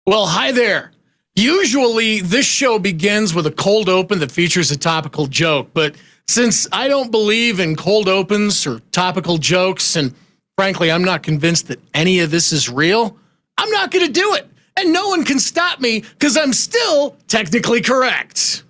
Well, hi there. Usually, this show begins with a cold open that features a topical joke, but since I don't believe in cold opens or topical jokes, and frankly, I'm not convinced that any of this is real, I'm not going to do it. And no one can stop me because I'm still technically correct.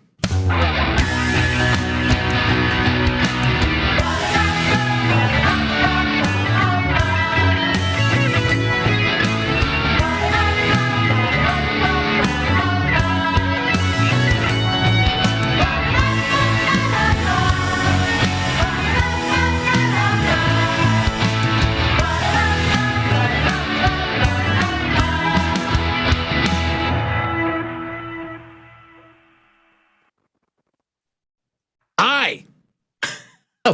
Hi.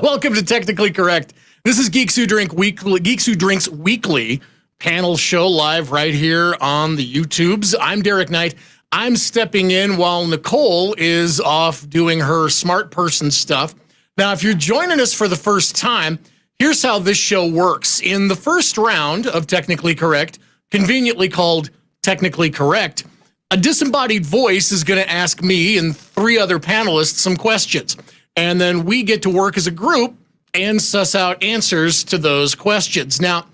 Welcome to Technically Correct. This is Geeks Who Drinks Weekly panel show live right here on the YouTubes. I'm Derek Knight. I'm stepping in while Nicole is off doing her smart person stuff. Now, if you're joining us for the first time, here's how this show works. In the first round of Technically Correct, conveniently called Technically Correct, a disembodied voice is going to ask me and three other panelists some questions. And then we get to work as a group and suss out answers to those questions. Now,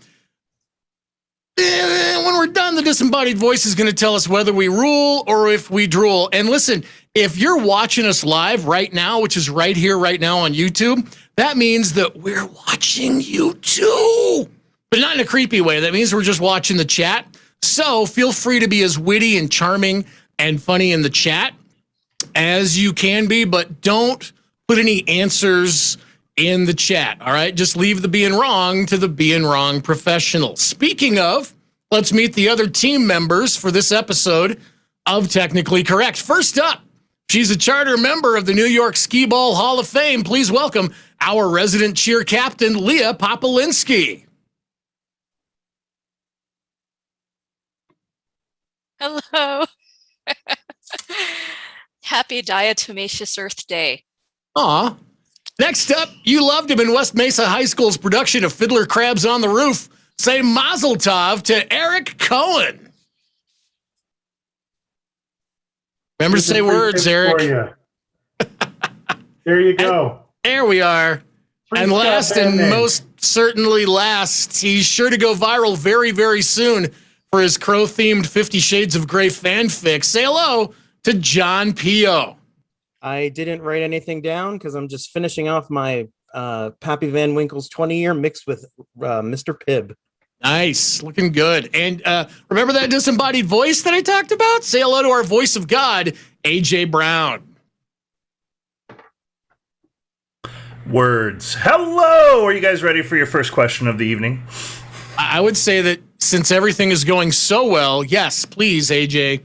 when we're done, the disembodied voice is going to tell us whether we rule or if we drool. And listen, if you're watching us live right now, which is right here, right now on YouTube, that means that we're watching you too. But not in a creepy way. That means we're just watching the chat. So feel free to be as witty and charming and funny in the chat as you can be, but don't put any answers in the chat, all right? Just leave the being wrong to the being wrong professionals. Speaking of, let's meet the other team members for this episode of Technically Correct. First up, she's a charter member of the New York Skee Ball Hall of Fame. Please welcome our resident cheer captain, Lea Popielinski. Hello. Happy Diatomaceous Earth Day. Aw. Next up, you loved him in West Mesa High School's production of Fiddler Crabs on the Roof. Say mazel tov to Eric Kohen. Remember to say words, Eric. There you go. There we are. And last and most certainly last, he's sure to go viral very, very soon for his crow-themed 50 Shades of Grey fanfic. Say hello to Jon Pio. I didn't write anything down because I'm just finishing off my Pappy Van Winkle's 20-year mixed with Mr. Pibb. Nice. Looking good. And remember that disembodied voice that I talked about? Say hello to our voice of God, AJ Brown. Words. Hello! Are you guys ready for your first question of the evening? I would say that since everything is going so well, yes, please, AJ,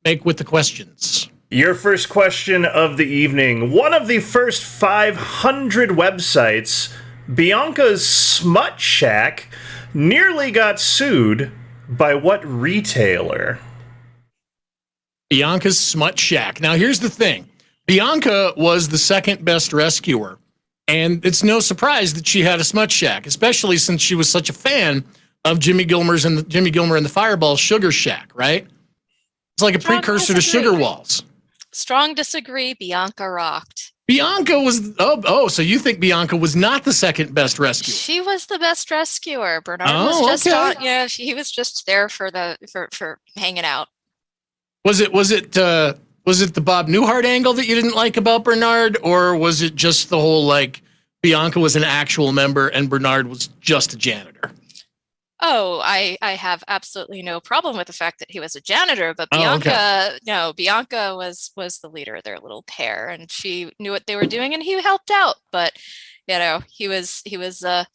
make with the questions. Your first question of the evening. One of the first 500 websites, Bianca's Smut Shack, nearly got sued by what retailer? Bianca's Smut Shack. Now, here's the thing. Bianca was the second best rescuer, and it's no surprise that she had a smut shack, especially since she was such a fan of Jimmy Gilmer and the Fireball Sugar Shack, right? It's like a precursor to Sugar Walls. Strong disagree. Bianca rocked. Bianca was, so you think Bianca was not the second best rescuer? She was the best rescuer. Bernard was just he was just there for hanging out. Was it the Bob Newhart angle that you didn't like about Bernard, or was it just the whole like Bianca was an actual member and Bernard was just a janitor? Oh, I have absolutely no problem with the fact that he was a janitor, but Bianca, Bianca was the leader of their little pair, and she knew what they were doing, and he helped out. But he was there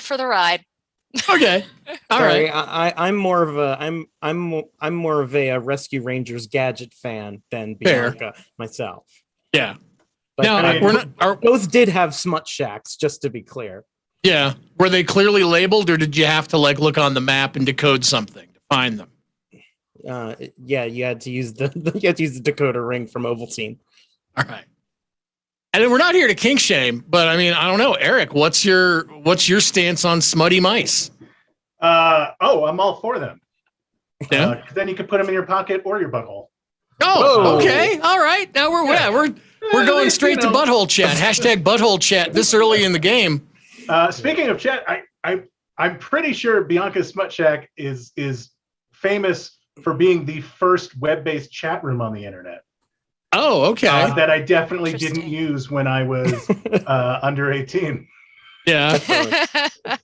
for the ride. Okay, all right. I'm more of a Rescue Rangers gadget fan than Bianca myself. Yeah. But now both did have smut shacks, just to be clear. Yeah. Were they clearly labeled, or did you have to like look on the map and decode something to find them? Yeah, you had to use the decoder ring from Ovaltine. All right. And we're not here to kink shame, but I mean, I don't know, Eric, what's your stance on smutty mice? I'm all for them. Yeah. 'Cause then you can put them in your pocket or your butthole. Oh, Whoa. okay. All right. Now we're going straight to butthole chat. Hashtag butthole chat this early in the game. Speaking of chat, I'm pretty sure Bianca's Smut Shack is famous for being the first web-based chat room on the internet. Oh, okay. That I definitely didn't Interesting. use when I was under 18. Yeah.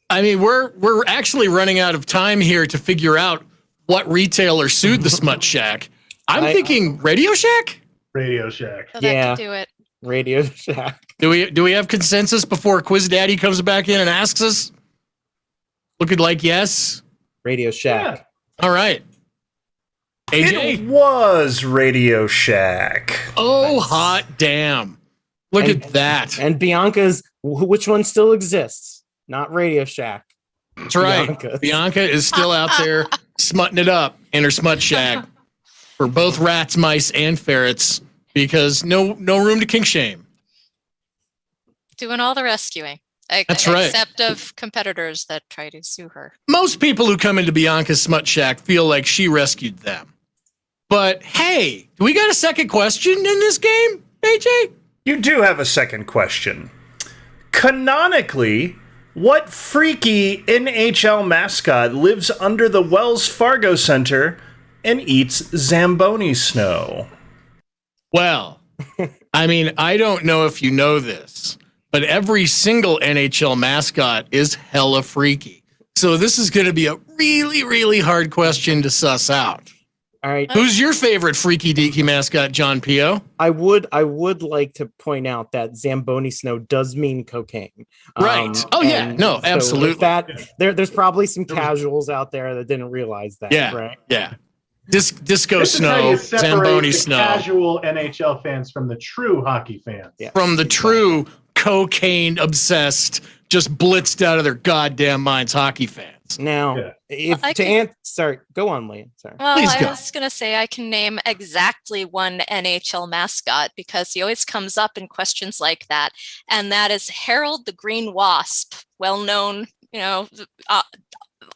I mean, we're actually running out of time here to figure out what retailer sued the Smut Shack. I'm thinking Radio Shack. Radio Shack. So Yeah. that could do it. Radio Shack. Do we have consensus before Quiz Daddy comes back in and asks us? Looking like yes. Radio Shack. All right. It AJ. was Radio Shack. Oh, hot damn! Look And- at that. And Bianca's, which one still exists? Not Radio Shack. That's right. Bianca is still out there smutting it up in her Smut Shack for both rats, mice, and ferrets because no room to kink shame. Doing all the rescuing. That's right. Except of competitors that try to sue her. Most people who come into Bianca's Smut Shack feel like she rescued them. But hey, do we got a second question in this game, AJ? You do have a second question. Canonically, what freaky NHL mascot lives under the Wells Fargo Center and eats Zamboni snow? Well, I mean, I don't know if you know this, but every single NHL mascot is hella freaky. So this is going to be a really, really hard question to suss out. All right. Who's your favorite freaky deaky mascot, Jon Pio? I would like to point out that Zamboni snow does mean cocaine. Right. Oh, yeah. and No, with absolutely. That there's probably some casuals out there that didn't realize that. Yeah. Right. Yeah. Disco This is how snow, you separate Zamboni the snow. casual NHL fans from the true hockey fans. Yeah. From the true cocaine obsessed, just blitzed out of their goddamn minds hockey fans. Now, Yeah. if I to can- sorry, go on, Leah. Sorry. Well, Please I go. was going to say I can name exactly one NHL mascot because he always comes up in questions like that. And that is Harold the Green Wasp, well-known,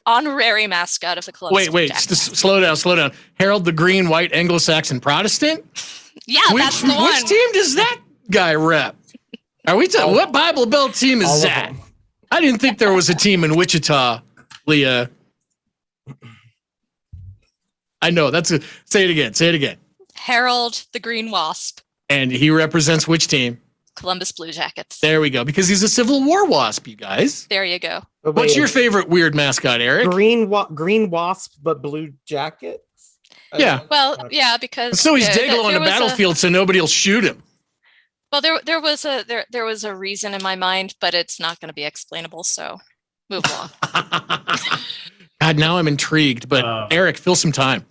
honorary mascot of the Columbus Wait, Blue Jackets. slow down. Harold the Green, White, Anglo-Saxon Protestant? Yeah, that's the one. Which team does that guy rep? Are we talking? What Bible Belt team All is of that? them. I didn't think there was a team in Wichita, Leah. I know say it again. Harold the Green Wasp, And he represents which team? Columbus Blue Jackets. There we go. Because he's a Civil War wasp, you guys. There you go. But What's wait, your favorite weird mascot, Eric? green wasp but blue jacket? Yeah. Well, yeah, because So he's there- Daigle on there the was a- battlefield, so nobody will shoot him. Well, there was a reason in my mind, but it's not going to be explainable. So, move along. God, now I'm intrigued. But Eric, fill some time.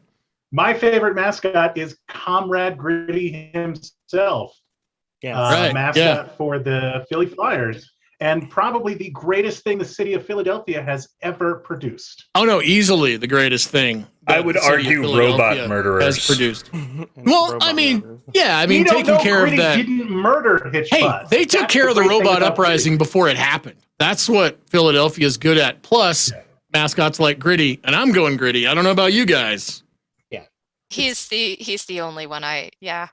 My favorite mascot is Comrade Gritty himself. Yeah. Right, Mascot yeah. for the Philly Flyers. And probably the greatest thing the city of Philadelphia has ever produced. Oh no, easily the greatest thing. I that would the city of argue Philadelphia robot murderers. has produced. Well, I mean, yeah, I mean, We don't taking know care of Gritty that. didn't murder Hitch Hey, Bus. they took That's care of the great thing robot about uprising before it happened. That's what Philadelphia is good at. Plus, mascots like Gritty, and I'm going Gritty. I don't know about you guys. He's the only one Yeah.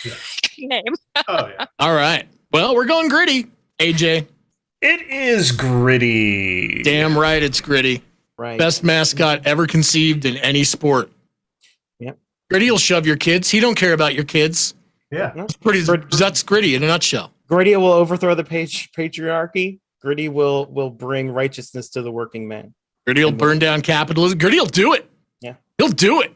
can name. Gritty. Oh, yeah. All right. Well, we're going Gritty. AJ, It is Gritty. damn right, it's Gritty. Right. Best mascot ever conceived in any sport. Yep. Gritty will shove your kids. He don't care about your kids. Yeah. That's Gritty in a nutshell. Gritty will overthrow the patriarchy. Gritty will bring righteousness to the working man. Gritty will burn down capitalism. Gritty will do it. Yeah. He'll do it.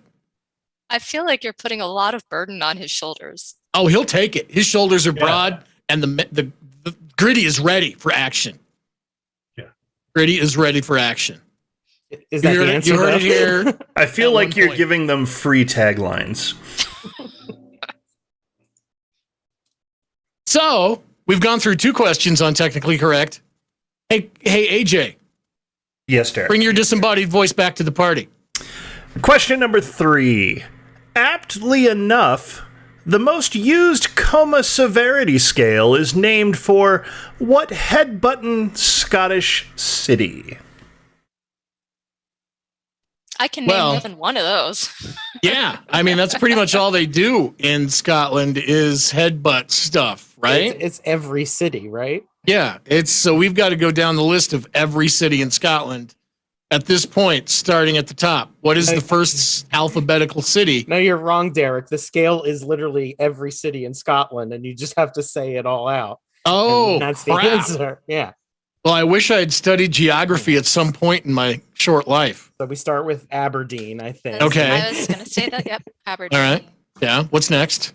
I feel like you're putting a lot of burden on his shoulders. Oh, he'll take it. His shoulders are broad, and the Gritty is ready for action. Yeah. Gritty is ready for action. Is that You the heard, answer? you heard it though? here. I feel At like one you're point. giving them free taglines. So we've gone through 2 questions on Technically Correct. Hey, AJ, Yes, Derek. bring your disembodied voice back to the party. Question number 3. Aptly enough, the most used coma severity scale is named for what head button Scottish city? I can name more than one of those. Yeah, I mean that's pretty much all they do in Scotland is headbutt stuff, right? It's every city, right? Yeah, it's so we've got to go down the list of every city in Scotland at this point, starting at the top. What is the first alphabetical city? No, you're wrong, Derek. The scale is literally every city in Scotland, and you just have to say it all out. Oh, And that's the crap. answer. Yeah. Well, I wish I had studied geography at some point in my short life. So we start with Aberdeen, I think. Okay. I was going to say that. Yep. Aberdeen. All right. Yeah. What's next?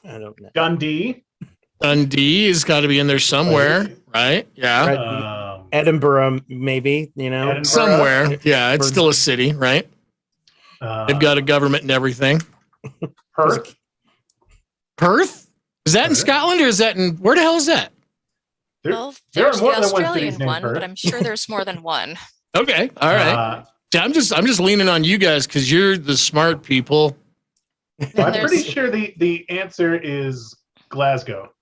I don't know. Dundee. Dundee has got to be in there somewhere, right? Yeah. Right. Edinburgh, maybe, Edinburgh. Somewhere. Yeah. It's still a city, right? They've got a government and everything. Perth. Perth? Is that in Scotland or is that in, where the hell is that? Well, there are there's more the than one Australian city's named one, Perth. but I'm sure there's more than one. Okay. All right. Yeah, I'm just leaning on you guys because you're the smart people. I'm pretty sure the answer is Glasgow.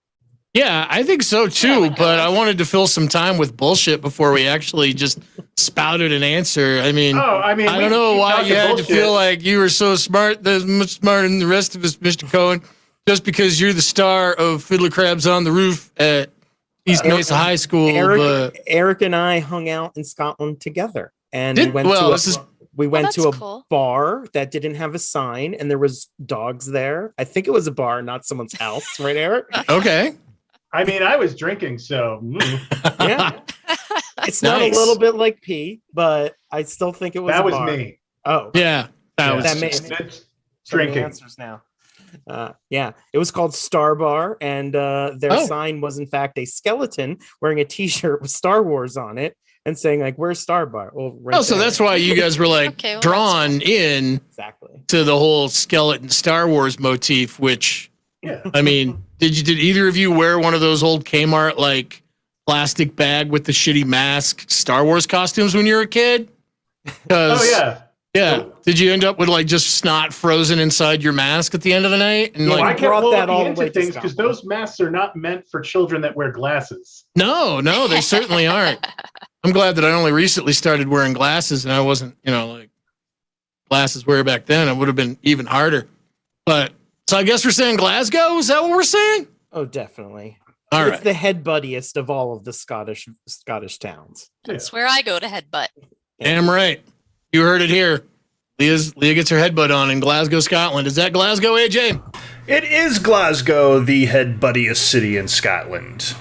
Yeah, I think so too, but I wanted to fill some time with bullshit before we actually just spouted an answer. I mean, I don't know why you had to feel like you were so smart, that's much smarter than the rest of us, Mr. Cohen, just because you're the star of Fiddler Crabs on the Roof at East Mesa High School. Eric and I hung out in Scotland together, and we went to a bar that didn't have a sign, and there was dogs there. I think it was a bar, not someone's house, right, Eric? Okay. I mean, I was drinking, so yeah. It's not a little bit like pee, but I still think it was. That a was bar. me. Oh, yeah, that was drinking. Answers now. Yeah, it was called Star Bar, and their sign was in fact a skeleton wearing a T-shirt with Star Wars on it and saying like, "Where's Star Bar?" Well, so that's why you guys were like drawn in to the whole skeleton Star Wars motif. Which, I mean, did either of you wear one of those old Kmart like plastic bag with the shitty mask Star Wars costumes when you were a kid? Oh yeah. Yeah. Did you end up with like just snot frozen inside your mask at the end of the night? And I kept looking into things because those masks are not meant for children that wear glasses. No, they certainly aren't. I'm glad that I only recently started wearing glasses and I wasn't, like glasses were back then. It would have been even harder. But so I guess we're saying Glasgow. Is that what we're saying? Oh, definitea All right. It's the headbuttiest of all of the Scottish towns. That's where I go to headbutt. Damn right. You heard it here. Lea gets her headbutt on in Glasgow, Scotland. Is that Glasgow, AJ? It is Glasgow, the headbuttiest city in Scotland.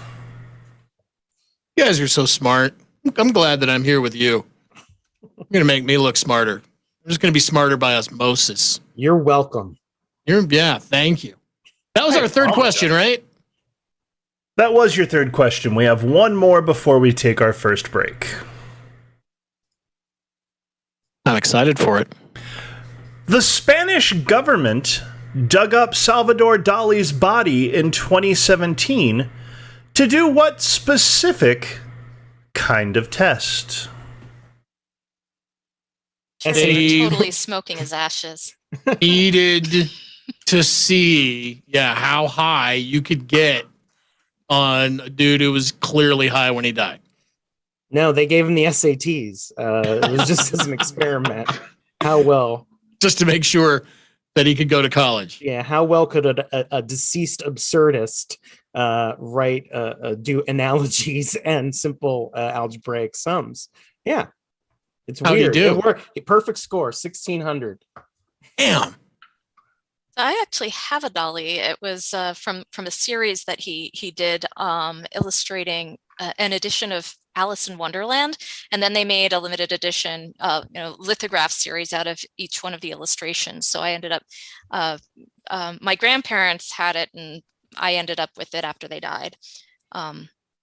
You guys are so smart. I'm glad that I'm here with you. You're going to make me look smarter. I'm just going to be smarter by osmosis. You're welcome. Thank you. That was our third question, right? That was your third question. We have one more before we take our first break. I'm excited for it. The Spanish government dug up Salvador Dali's body in 2017 to do what specific kind of test? They were totally smoking his ashes. Needed to see, how high you could get on a dude who was clearly high when he died. No, they gave him the SATs. It was just as an experiment. How well? Just to make sure that he could go to college. Yeah, how well could a deceased absurdist do analogies and simple algebraic sums? Yeah, it's weird. It worked. Perfect score, 1600. Damn. I actually have a Dali. It was from a series that he did illustrating an edition of Alice in Wonderland, and then they made a limited edition lithograph series out of each one of the illustrations. So I ended up my grandparents had it and I ended up with it after they died.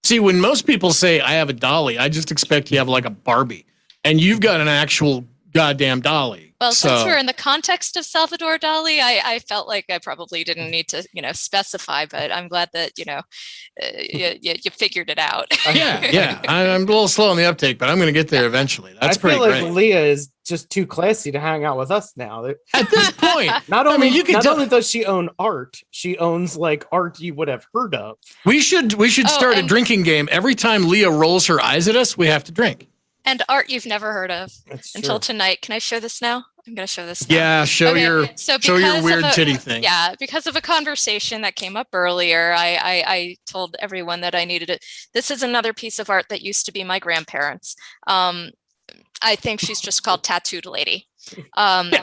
See, when most people say I have a Dali, I just expect you have like a Barbie, and you've got an actual goddamn Dali. Well, since we're in the context of Salvador Dali, I felt like I probably didn't need to, specify, but I'm glad that, you figured it out. Yeah. I'm a little slow on the uptake, but I'm going to get there eventually. That's pretty great. I feel like Lea is just too classy to hang out with us now. At this point, not only does she own art, she owns like art you would have heard of. We should start a drinking game. Every time Lea rolls her eyes at us, we have to drink. And art you've never heard of until tonight. Can I show this now? I'm going to show this now. Yeah, show your weird titty thing. Yeah, because of a conversation that came up earlier, I told everyone that I needed it. This is another piece of art that used to be my grandparents'. I think she's just called Tattooed Lady. Sorry,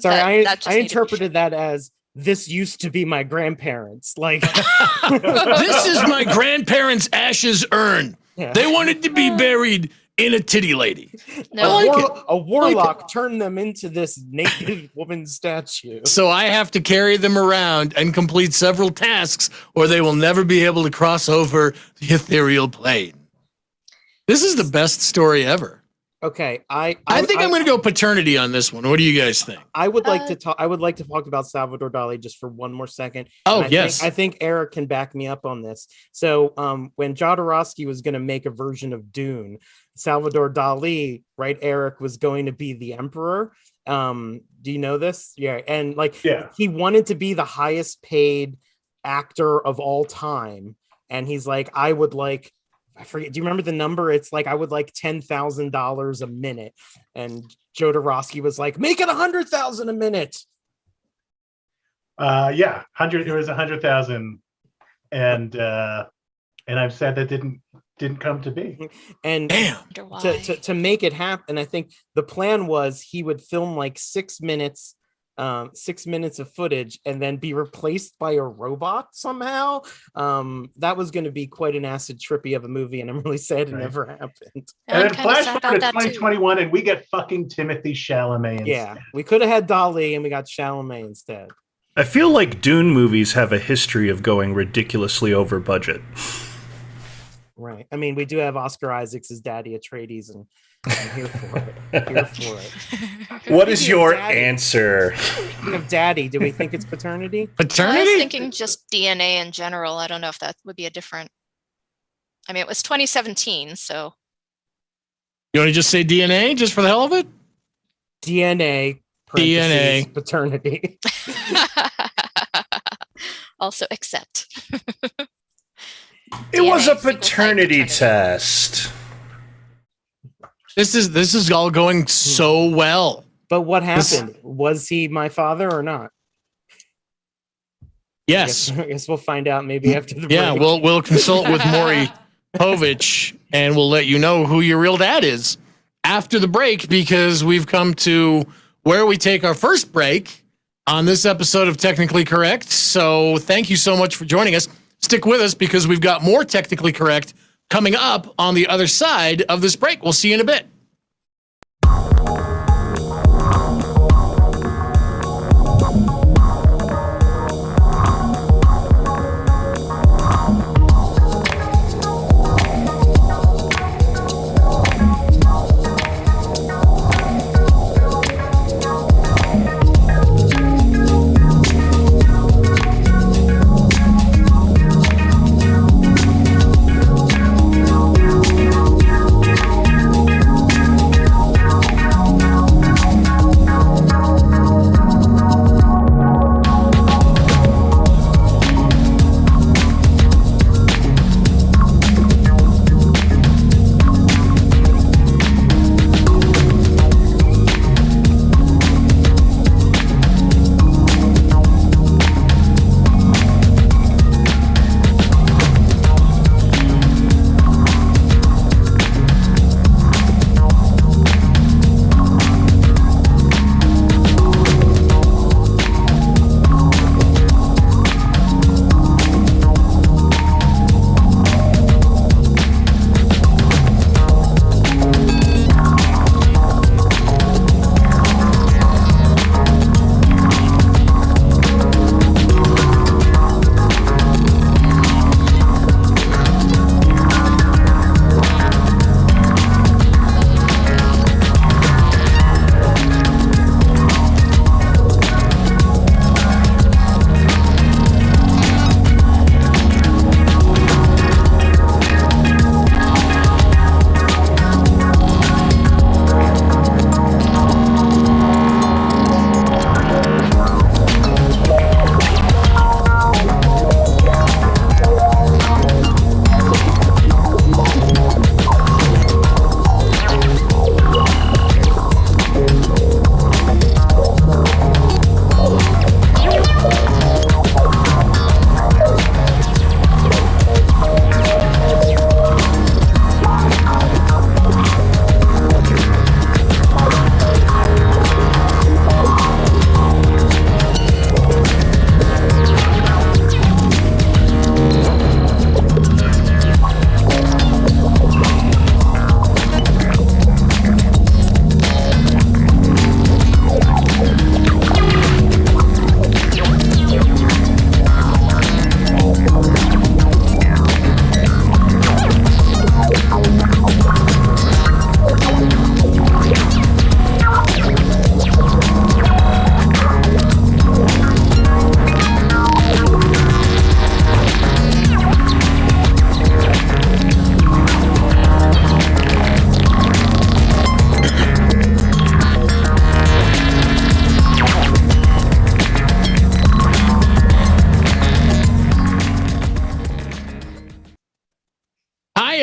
I interpreted that as this used to be my grandparents. Like this is my grandparents' ashes urn. Yeah. They wanted to be buried in a titty lady. No. A warlock turned them into this naked woman statue. So I have to carry them around and complete several tasks, or they will never be able to cross over the ethereal plane. This is the best story ever. Okay, I think I'm going to go paternity on this one. What do you guys think? I would like to talk. I would like to talk about Salvador Dali just for one more second. Oh, yes. I think Eric can back me up on this. So, when Jodorowsky was going to make a version of Dune, Salvador Dali, right? Eric was going to be the emperor. Do you know this? Yeah, and he wanted to be the highest paid actor of all time, and he's like, I would like. I forget. Do you remember the number? It's like I would like $10,000 a minute, and Jodorowsky was like, "Make it $100,000 a minute." Yeah, 100. It was 100,000, and I've said that didn't come to be. And to make it happen, I think the plan was he would film like 6 minutes. 6 minutes of footage and then be replaced by a robot somehow. That was going to be quite an acid trippy of a movie, and I'm really sad it never happened. And then flash forward to 2021 and we get fucking Timothy Chalamet instead. Yeah, we could have had Dali and we got Chalamet instead. I feel like Dune movies have a history of going ridiculously over budget. Right. I mean, we do have Oscar Isaacs as Daddy Atreides, and I'm here for it. What is your answer? Speaking of daddy, do we think it's paternity? Paternity? I was thinking just DNA in general. I don't know if that would be a different. I mean, it was 2017, so. You want to just say DNA just for the hell of it? DNA. Paternity. Also accept. It was a paternity test. This is all going so well. But what happened? Was he my father or not? Yes. I guess we'll find out maybe after the break. Yeah, we'll consult with Maury Povich and we'll let you know who your real dad is after the break, because we've come to where we take our first break on this episode of Technically Correct. So thank you so much for joining us. Stick with us because we've got more Technically Correct coming up on the other side of this break. We'll see you in a bit.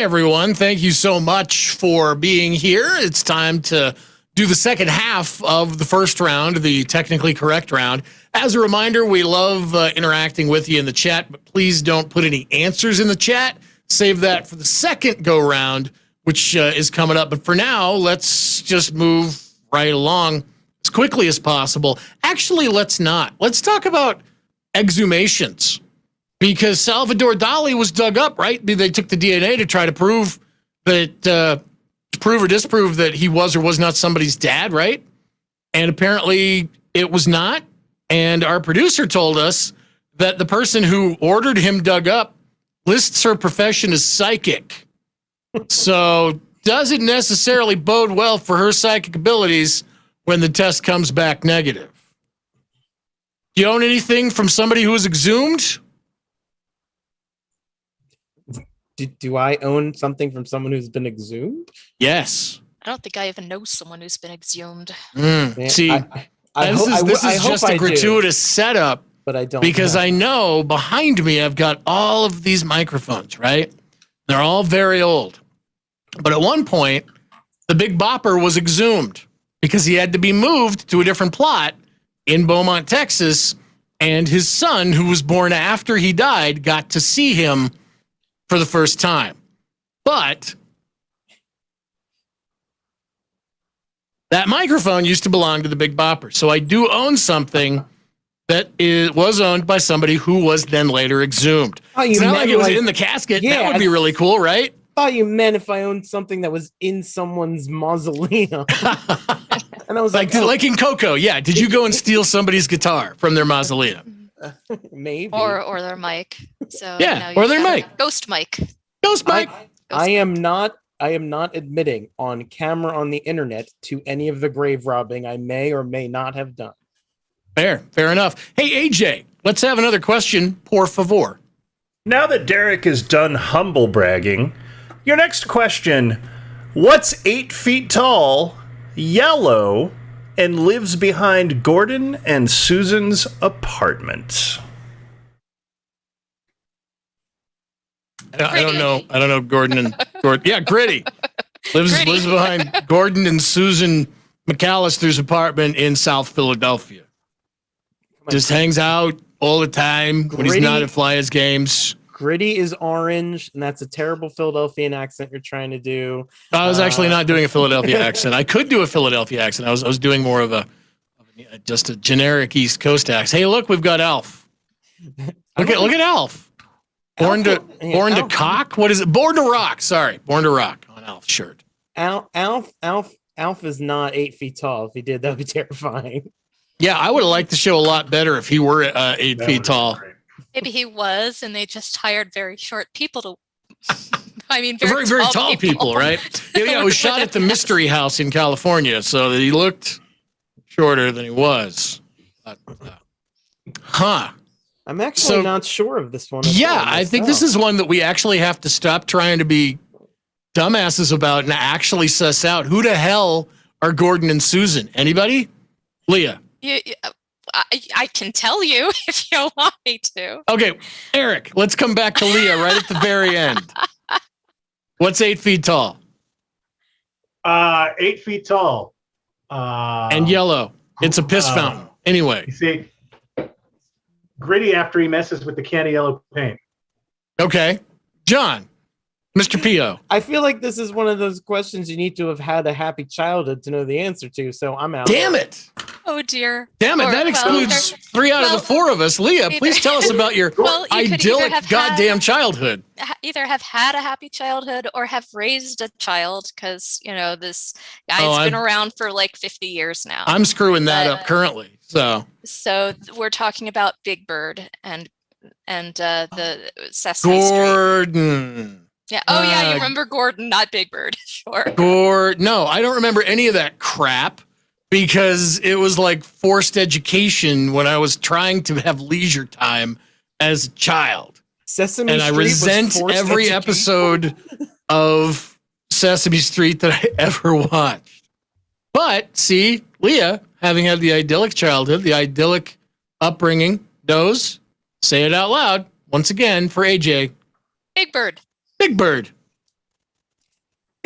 everyone. Thank you so much for being here. It's time to do the second half of the first round, the technically correct round. As a reminder, we love interacting with you in the chat, but please don't put any answers in the chat. Save that for the second go-round, which is coming up. But for now, let's just move right along as quickly as possible. Actually, let's not. Let's talk about exhumations, because Salvador Dali was dug up, right? They took the DNA to try to prove that, prove or disprove that he was or was not somebody's dad, right? And apparently it was not. And our producer told us that the person who ordered him dug up lists her profession as psychic. So doesn't necessarily bode well for her psychic abilities when the test comes back negative. Do you own anything from somebody who was exhumed? Do I own something from someone who's been exhumed? Yes. I don't think I even know someone who's been exhumed. See, this is just a gratuitous setup, but I don't, because I know behind me I've got all of these microphones, right? They're all very old. But at one point, the Big Bopper was exhumed because he had to be moved to a different plot in Beaumont, Texas, and his son, who was born after he died, got to see him for the first time. But that microphone used to belong to the Big Bopper. So I do own something that was owned by somebody who was then later exhumed. It's not like it was in the casket. Yeah, that would be really cool, right? I thought you meant if I owned something that was in someone's mausoleum. And I was like in Coco, yeah. Did you go and steal somebody's guitar from their mausoleum? Maybe. Or their mic. So yeah, or their mic. Ghost mic. Ghost mic. I am not admitting on camera on the internet to any of the grave robbing I may or may not have done. Fair enough. Hey, AJ, let's have another question, por favor. Now that Derek is done humble bragging, your next question: what's 8 feet tall, yellow, and lives behind Gordon and Susan's apartment? I don't know Gordon. Yeah, Gritty lives behind Gordon and Susan McAllister's apartment in South Philadelphia. Just hangs out all the time when he's not at Flyers games. Gritty is orange, and that's a terrible Philadelphian accent you're trying to do. I was actually not doing a Philadelphia accent. I could do a Philadelphia accent. I was doing more of just a generic East Coast accent. Hey, look, we've got Alf. Look at Alf. Born to cock? What is it? Born to rock. Sorry. Born to rock on Alf's shirt. Alf is not 8 feet tall. If he did, that would be terrifying. Yeah, I would have liked the show a lot better if he were 8 feet tall. Maybe he was, and they just hired very short people to. I mean, very tall people, right? Yeah, it was shot at the Mystery House in California, so that he looked shorter than he was. I'm actually not sure of this one. Yeah, I think this is one that we actually have to stop trying to be dumbasses about and actually suss out. Who the hell are Gordon and Susan? Anybody? Leah. I can tell you if you want me to. Okay, Eric, let's come back to Leah right at the very end. What's 8 feet tall? 8 feet tall. And yellow. It's a piss fountain. Anyway. You see, Gritty after he messes with the candy yellow paint. Okay. John. Mr. Pio. I feel like this is one of those questions you need to have had a happy childhood to know the answer to, so I'm out. Damn it. Oh, dear. Damn it, that excludes 3 out of the 4 of us. Leah, please tell us about your idyllic goddamn childhood. Either have had a happy childhood or have raised a child, because, this guy's been around for like 50 years now. I'm screwing that up currently. So we're talking about Big Bird and the Sesame Gordon. Street. Yeah. Oh, yeah. You remember Gordon, not Big Bird. Sure. No, I don't remember any of that crap because it was like forced education when I was trying to have leisure time as a child. Sesame and Street I resent every episode of Sesame Street that I ever watched. But see, Leah, having had the idyllic childhood, the idyllic upbringing, knows. Say it out loud once again for AJ. Big Bird. Big Bird.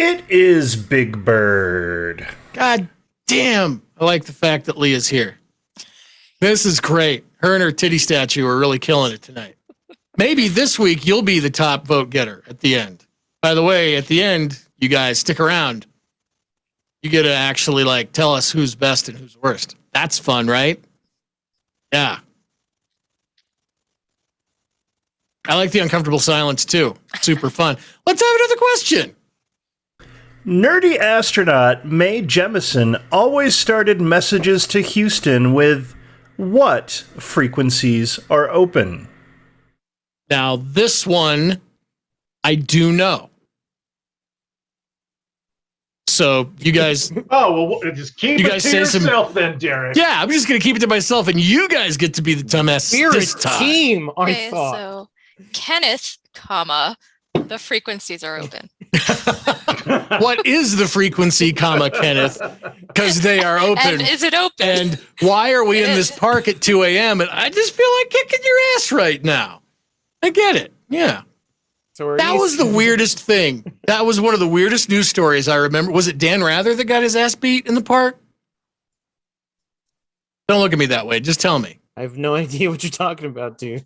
It is Big Bird. God damn. I like the fact that Leah's here. This is great. Her and her titty statue are really killing it tonight. Maybe this week you'll be the top vote getter at the end. By the way, at the end, you guys stick around. You get to actually tell us who's best and who's worst. That's fun, right? Yeah. I like the uncomfortable silence too. Super fun. Let's have another question. Nerdy astronaut Mae Jemison always started messages to Houston with, "What frequencies are open?" Now, this one, I do know. So, you guys... Oh, well, just keep it to yourself then, Derek. Yeah, I'm just going to keep it to myself, and you guys get to be the dumbass this time. Team, okay, so Kenneth, the frequencies are open. What is the frequency, Kenneth? Because they are open. And is it open? And why are we in this park at 2 a.m.? And I just feel like kicking your ass right now. I get it. Yeah. So that was the weirdest thing. That was one of the weirdest news stories I remember. Was it Dan Rather that got his ass beat in the park? Don't look at me that way. Just tell me. I have no idea what you're talking about, dude.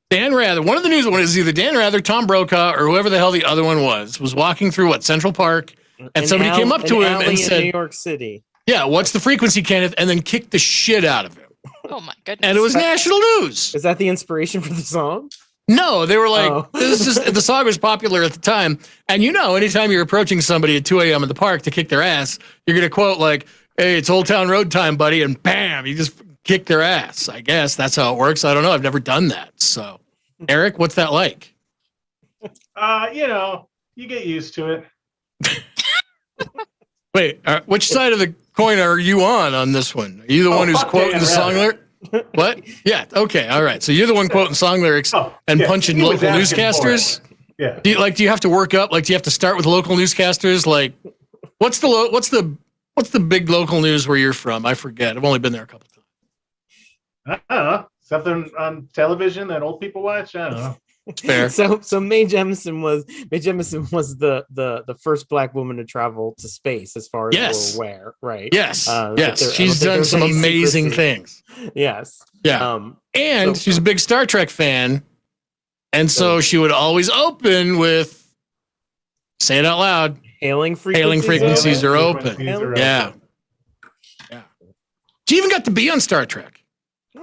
Dan Rather, one of the news ones is either Dan Rather, Tom Brokaw, or whoever the hell the other one was walking through Central Park, and somebody came up to him and said, New York City. Yeah, what's the frequency, Kenneth? And then kicked the shit out of him. Oh my goodness. And it was national news. Is that the inspiration for the song? No, they were like, this is just, the song was popular at the time. And anytime you're approaching somebody at 2 a.m. in the park to kick their ass, you're going to quote hey, it's Old Town Road time, buddy. And bam, you just kick their ass. I guess that's how it works. I don't know. I've never done that. So, Eric, what's that like? You get used to it. Wait, which side of the coin are you on this one? Are you the one who's quoting the song lyric? What? Yeah. Okay. All right. So you're the one quoting song lyrics and punching local newscasters. Yeah. Do you have to work up? Do you have to start with local newscasters? What's the big local news where you're from? I forget. I've only been there a couple times. I don't know. Something on television that old people watch. I don't know. Fair. So Mae Jemison was the first Black woman to travel to space, as far as we're aware, right? Yes. Yes. She's done some amazing things. Yes. Yeah. And she's a big Star Trek fan, and so she would always open with, say it out loud, hailing frequencies are open. Yeah. She even got to be on Star Trek.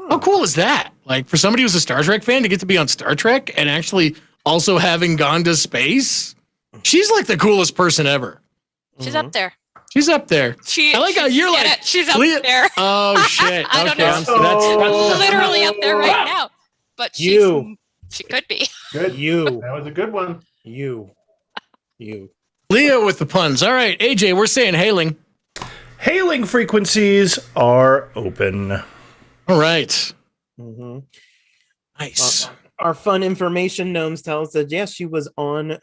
How cool is that? For somebody who's a Star Trek fan to get to be on Star Trek and actually also having gone to space, she's the coolest person ever. She's up there. She's up there. I like how you're she's up there. Oh shit! I don't know. That's literally up there right now. But she could be. Good. That was a good one. You. Lea with the puns. All right, AJ, we're saying hailing. Hailing frequencies are open. All right. Mm-hmm. Nice. Our fun information gnomes tell us that yes, she was on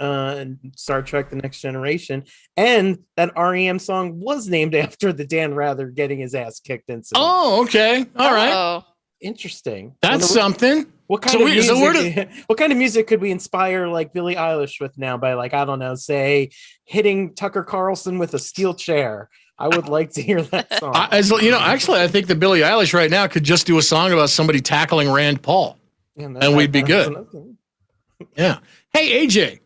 Star Trek: The Next Generation, and that REM song was named after the Dan Rather getting his ass kicked incident. Oh, okay. All right. Oh, interesting. That's something. What kind of music? What kind of music could we inspire Billie Eilish with now? By I don't know, say hitting Tucker Carlson with a steel chair. I would like to hear that song. Actually, I think that Billie Eilish right now could just do a song about somebody tackling Rand Paul, and we'd be good. Yeah. Hey, AJ,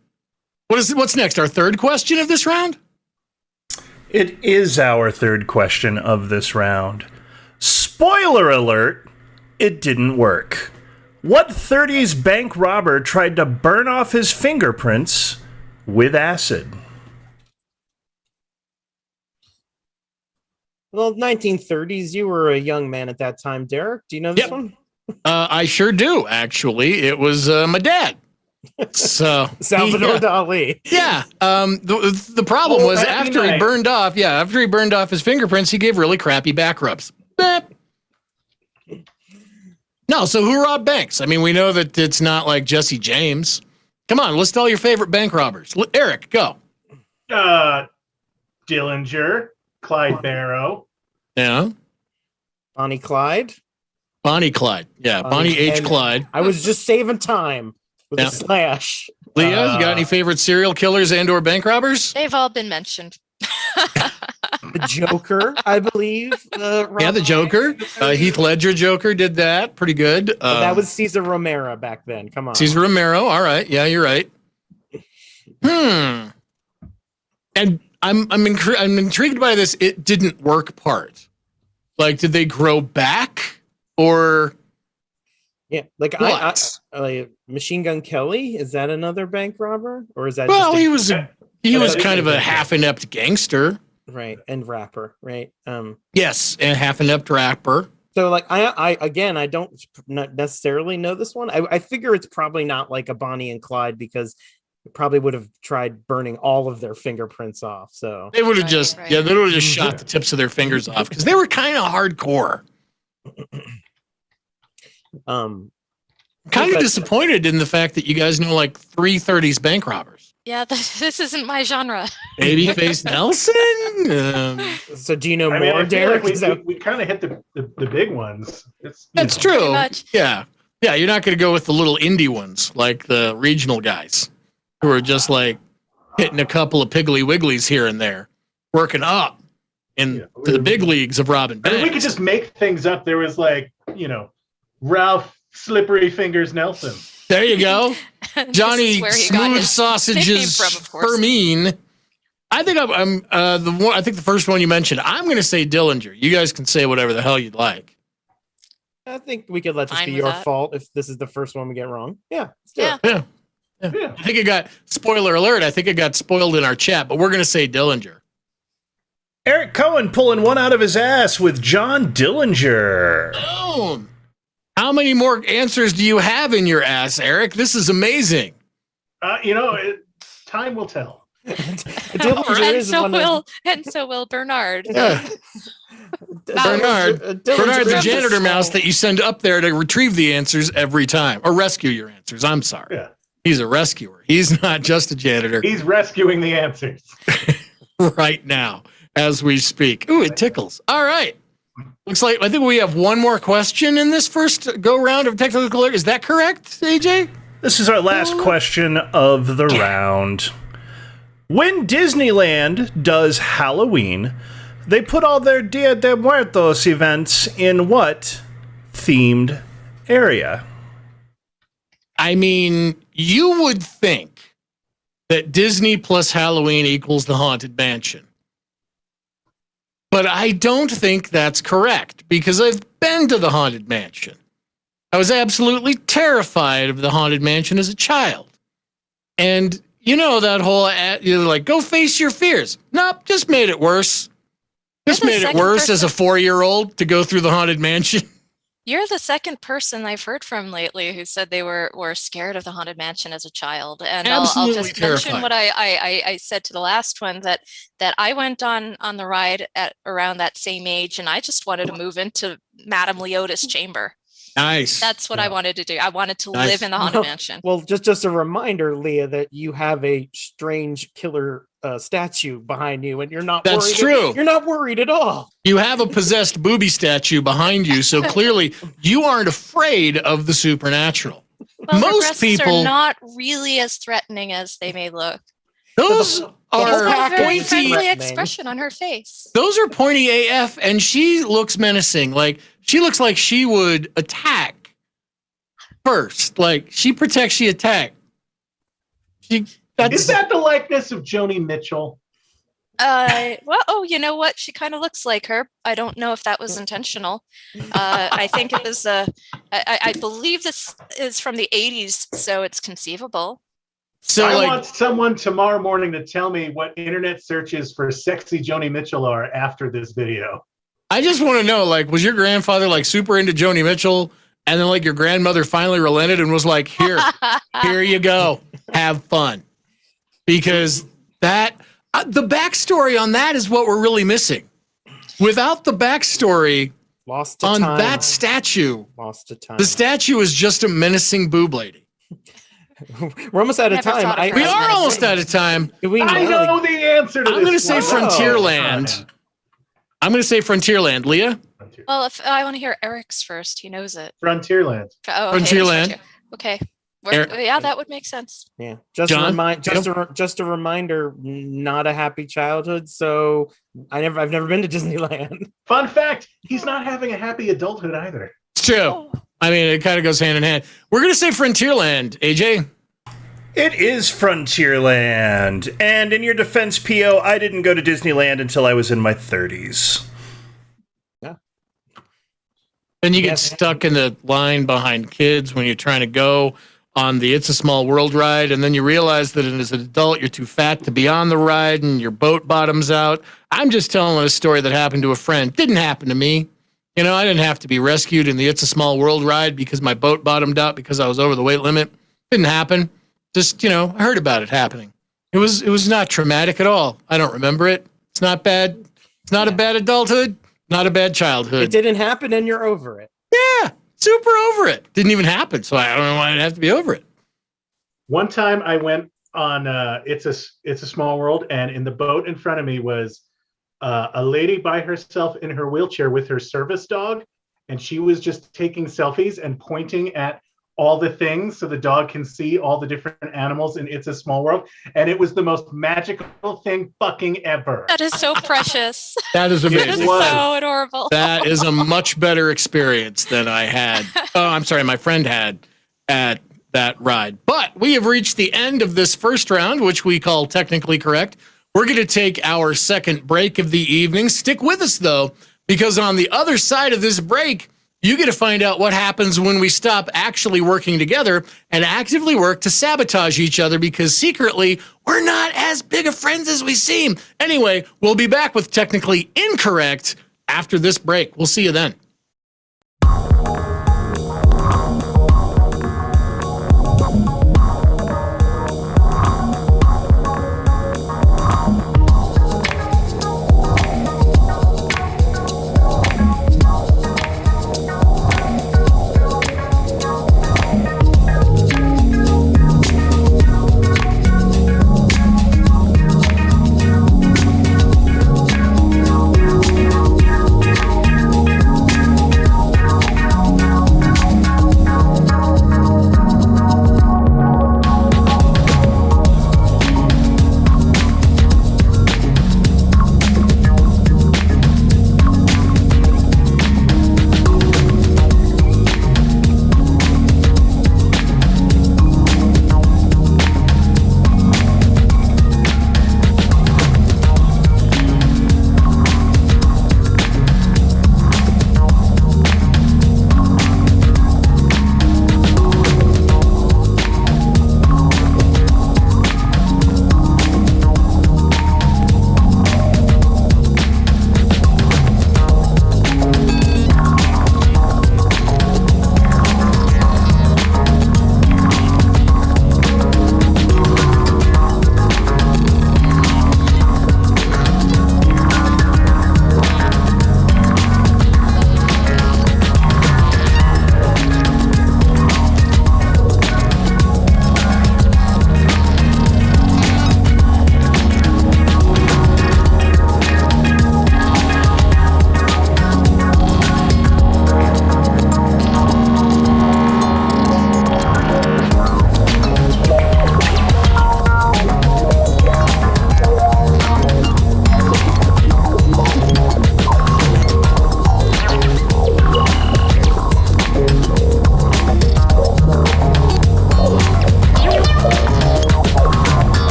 what's next? Our third question of this round? It is our third question of this round. Spoiler alert, it didn't work. What 30s bank robber tried to burn off his fingerprints with acid? Well, 1930s, you were a young man at that time, Derek. Do you know this one? I sure do, actually. It was my dad. So Salvador Dali. Yeah. The problem was after he burned off his fingerprints, he gave really crappy back rubs. No, so who robbed banks? I mean, we know that it's not like Jesse James. Come on, list all your favorite bank robbers. Eric, go. Dillinger. Clyde Barrow. Yeah. Bonnie Clyde. Yeah. Bonnie H. Clyde. I was just saving time with a slash. Lea, you got any favorite serial killers and or bank robbers? They've all been mentioned. The Joker, I believe. The Joker. Heath Ledger Joker did that. Pretty good. That was Cesar Romero back then. Come on. Cesar Romero. All right. Yeah, you're right. And I'm intrigued by this. It didn't work part. Like, did they grow back or? Yeah, like Machine Gun Kelly. Is that another bank robber, or is that? Well, he was kind of a half inept gangster, right, and rapper, right? Yes, and half inept rapper. So, like, I don't not necessarily know this one. I figure it's probably not like a Bonnie and Clyde because it probably would have tried burning all of their fingerprints off. So they would have they would have just shot the tips of their fingers off because they were kind of hardcore. Kind of disappointed in the fact that you guys know like 330s bank robbers. Yeah, this isn't my genre. Babyface Nelson. So do you know more, Derek? Like we kind of hit the big ones. That's true. Yeah. You're not going to go with the little indie ones like the regional guys who are just like hitting a couple of Piggly Wigglies here and there, working up to the big leagues of robbing banks. I mean, we could just make things up. There was like, Ralph Slippery Fingers Nelson. There you go. Johnny Smooth Sausages Fermin. I think I think the first one you mentioned, I'm going to say Dillinger. You guys can say whatever the hell you'd like. I think we could let this be your fault if this is the first one we get wrong. Yeah. Let's do it. Yeah. I think it got, spoiler alert, I think it got spoiled in our chat, but we're going to say Dillinger. Eric Kohen pulling one out of his ass with John Dillinger. Boom. How many more answers do you have in your ass, Eric? This is amazing. Time will tell. And so will Bernard. Yeah. Bernard, the janitor mouse that you send up there to retrieve the answers every time, or rescue your answers. I'm sorry. Yeah. He's a rescuer. He's not just a janitor. He's rescuing the answers. Right now, as we speak. Ooh, it tickles. All right. Looks like I think we have one more question in this first go round of technical. Is that correct, AJ? This is our last question of the round. When Disneyland does Halloween, they put all their Dia de Muertos events in what themed area? I mean, you would think that Disney plus Halloween equals the Haunted Mansion. But I don't think that's correct because I've been to the Haunted Mansion. I was absolutely terrified of the Haunted Mansion as a child. And that whole, like, go face your fears. Nope, just made it worse. Just made it worse as a 4-year-old to go through the Haunted Mansion. You're the second person I've heard from lately who said they were scared of the Haunted Mansion as a child. And I'll just mention what I said to the last one, that I went on the ride at around that same age, and I just wanted to move into Madame Leota's chamber. Nice. That's what I wanted to do. I wanted to live in the Haunted Mansion. Well, just a reminder, Lea, that you have a strange killer statue behind you, and you're not worried. That's true. You're not worried at all. You have a possessed booby statue behind you, so clearly you aren't afraid of the supernatural. Well, most people are not really as threatening as they may look. Those are a very friendly expression on her face. Those are pointy AF, and she looks menacing. Like, she looks like she would attack first. Like, she protects, she attack. Is that the likeness of Joni Mitchell? Well, you know what? She kind of looks like her. I don't know if that was intentional. I think it was, I believe this is from the 80s, so it's conceivable. So I want someone tomorrow morning to tell me what internet searches for sexy Joni Mitchell are after this video. I just want to know, like, was your grandfather like super into Joni Mitchell, and then like your grandmother finally relented and was like, here you go, have fun, because that the backstory on that is what we're really missing. Without the backstory on that statue, the statue is just a menacing boob lady. We're almost out of time. We are almost out of time. I know the answer to this. I'm going to say Frontierland. I'm going to say Frontierland. Lea? Well, if I want to hear Eric's first, he knows it. Frontierland. Oh, okay. Frontierland. Okay. Yeah, that would make sense. Yeah, just a reminder, not a happy childhood. So I've never been to Disneyland. Fun fact: he's not having a happy adulthood either. It's true. Oh. I mean, it kind of goes hand in hand. We're gonna say Frontierland, AJ. It is Frontierland, and in your defense, Pio, I didn't go to Disneyland until I was in my 30s. Yeah. Then you get stuck in the line behind kids when you're trying to go on the It's a Small World ride, and then you realize that as an adult you're too fat to be on the ride and your boat bottoms out. I'm just telling a story that happened to a friend. Didn't happen to me. You know, I didn't have to be rescued in the It's a Small World ride because my boat bottomed out because I was over the weight limit. Didn't happen. Just, I heard about it happening. It was not traumatic at all. I don't remember it. It's not bad. It's not a bad adulthood, not a bad childhood. It didn't happen and you're over it. Yeah. Super over it. Didn't even happen, so I don't know why I'd have to be over it. One time I went on It's a Small World, and in the boat in front of me was a lady by herself in her wheelchair with her service dog, and she was just taking selfies and pointing at all the things so the dog can see all the different animals in It's a Small World, and it was the most magical thing fucking ever. That is so precious. That is amazing. That is so adorable. That is a much better experience than I had. Oh, I'm sorry, my friend had at that ride. But we have reached the end of this first round, which we call Technically Correct. We're going to take our second break of the evening. Stick with us, though, because on the other side of this break, you get to find out what happens when we stop actually working together and actively work to sabotage each other, because secretly, we're not as big of friends as we seem. Anyway, we'll be back with Technically Incorrect after this break. We'll see you then.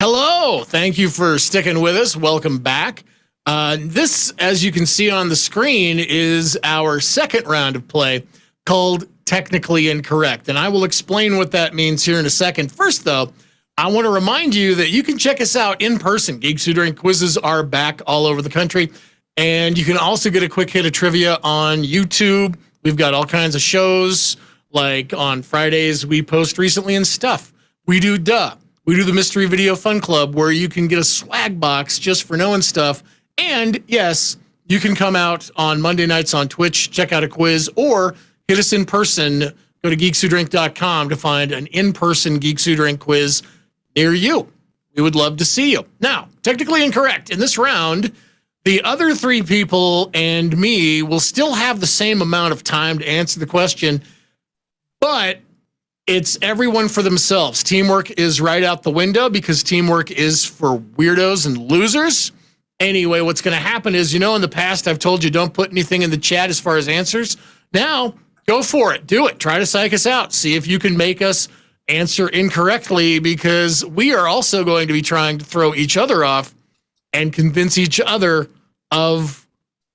Hello. Thank you for sticking with us. Welcome back. This, as you can see on the screen, is our second round of play called Technically Incorrect. And I will explain what that means here in a second. First, though, I want to remind you that you can check us out in person. Geeks Who Drink quizzes are back all over the country. And you can also get a quick hit of trivia on YouTube. We've got all kinds of shows. Like on Fridays, we post Recently and Stuff. We do We do the Mystery Video Fun Club, where you can get a swag box just for knowing stuff. And yes, you can come out on Monday nights on Twitch, check out a quiz, or hit us in person. Go to geekswhodrink.com to find an in-person Geeks Who Drink quiz near you. We would love to see you. Now, Technically Incorrect. In this round, the other three people and me will still have the same amount of time to answer the question, but it's everyone for themselves. Teamwork is right out the window because teamwork is for weirdos and losers. Anyway, what's going to happen is, in the past, I've told you don't put anything in the chat as far as answers. Now, go for it. Do it. Try to psych us out. See if you can make us answer incorrectly, because we are also going to be trying to throw each other off and convince each other of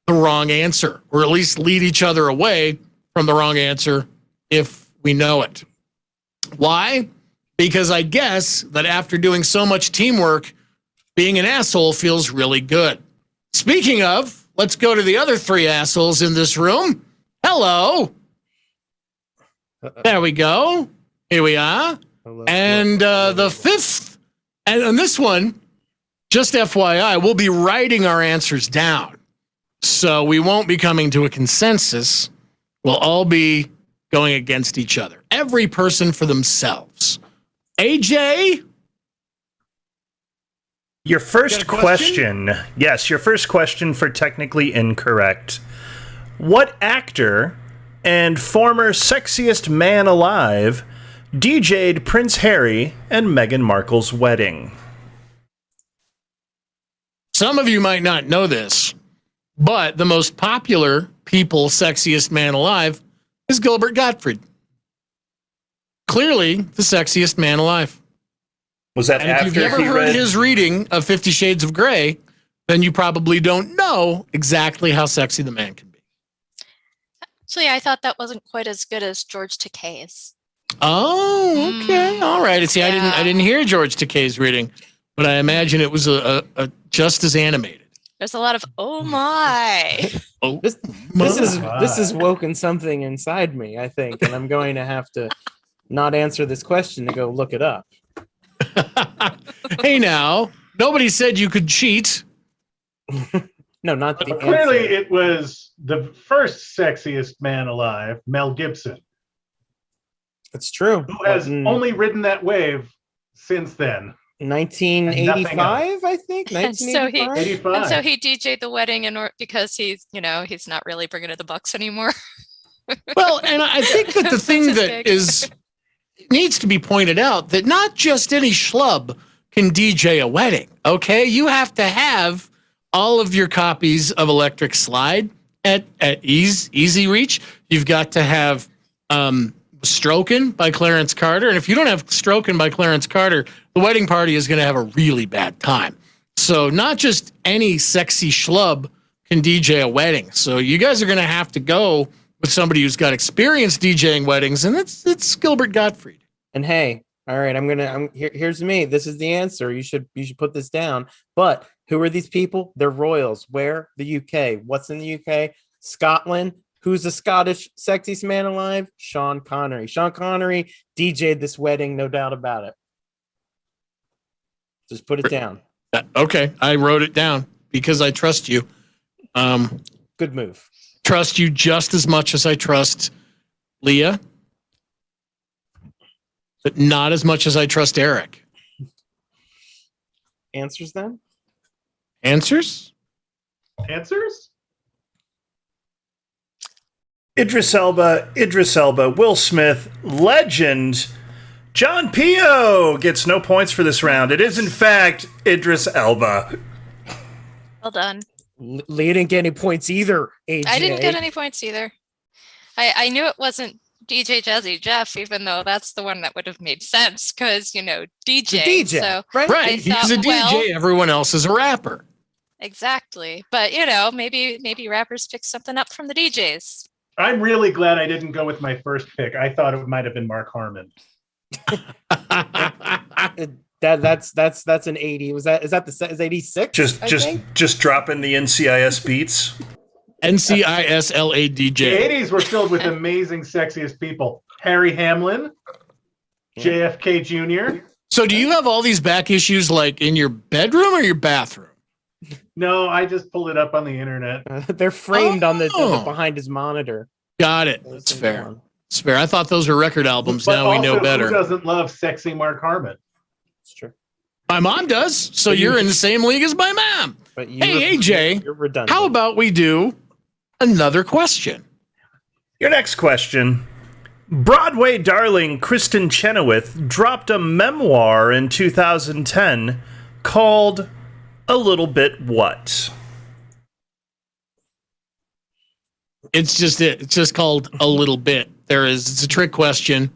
the wrong answer, or at least lead each other away from the wrong answer if we know it. Why? Because I guess that after doing so much teamwork, being an asshole feels really good. Speaking of, let's go to the other three assholes in this room. Hello. There we go. Here we are. And the fifth, and on this one, just FYI, we'll be writing our answers down. So we won't be coming to a consensus. We'll all be going against each other. Every person for themselves. AJ? Your first question? Yes, your first question for Technically Incorrect. What actor and former sexiest man alive DJ'd Prince Harry and Meghan Markle's wedding? Some of you might not know this, but the most popular sexiest man alive is Gilbert Godfried. Clearly the sexiest man alive. Was that after if you've never heard his reading of 50 Shades of Grey, then you probably don't know exactly how sexy the man can be. Actually, I thought that wasn't quite as good as George Takei's. Oh, okay. All right. See, yeah. I didn't hear George Takei's reading, but I imagine it was a just as animated. There's a lot of oh my. Oh, this has woken something inside me, I think, and I'm going to have to not answer this question to go look it up. Hey, now, nobody said you could cheat. No, not the clearly answer. It was the first sexiest man alive, Mel Gibson. It's true. Who has only ridden that wave since then. 1985, I think. 1985. And so he DJ'd the wedding because he's not really bringing it the bucks anymore. Well, and I think that the thing that needs to be pointed out, that not just any schlub can DJ a wedding. Okay, you have to have all of your copies of Electric Slide at easy reach. You've got to have Strokin' by Clarence Carter. And if you don't have Strokin' by Clarence Carter, the wedding party is going to have a really bad time. So not just any sexy schlub can DJ a wedding. So you guys are going to have to go with somebody who's got experience DJing weddings, and it's Gilbert Godfried. And hey, all right, here's me. This is the answer. You should put this down. But who are these people? They're royals. Where? The UK. What's in the UK? Scotland. Who's the Scottish sexiest man alive? Sean Connery. Sean Connery DJ'd this wedding, no doubt about it. Just put it down. Okay, I wrote it down because I trust you. Good move. Trust you just as much as I trust Lea, but not as much as I trust Eric. Answers then? Answers? Idris Elba, Will Smith, legend, Jon Pio gets no points for this round. It is, in fact, Idris Elba. Well done. Lea didn't get any points either, AJ. I didn't get any points either. I knew it wasn't DJ Jazzy Jeff, even though that's the one that would have made sense because, DJ. DJ, so right. He's a DJ. Everyone else is a rapper. Exactly. But, maybe rappers pick something up from the DJs. I'm really glad I didn't go with my first pick. I thought it might have been Mark Harmon. That's an 80. Is that 86? Just dropping the NCIS beats. NCISLA DJ. The 80s were filled with amazing, sexiest people. Harry Hamlin, JFK Jr. So do you have all these back issues like in your bedroom or your bathroom? No, I just pulled it up on the internet. They're framed on the behind his monitor. Got it. That's fair. It's fair. I thought those were record albums. Now we know better. Who doesn't love sexy Mark Harmon? It's true. My mom does. So you're in the same league as my mom. Hey, AJ, you're redundant. How about we do another question? Your next question. Broadway darling Kristen Chenoweth dropped a memoir in 2010 called A Little Bit What? It's just called A Little Bit. It's a trick question.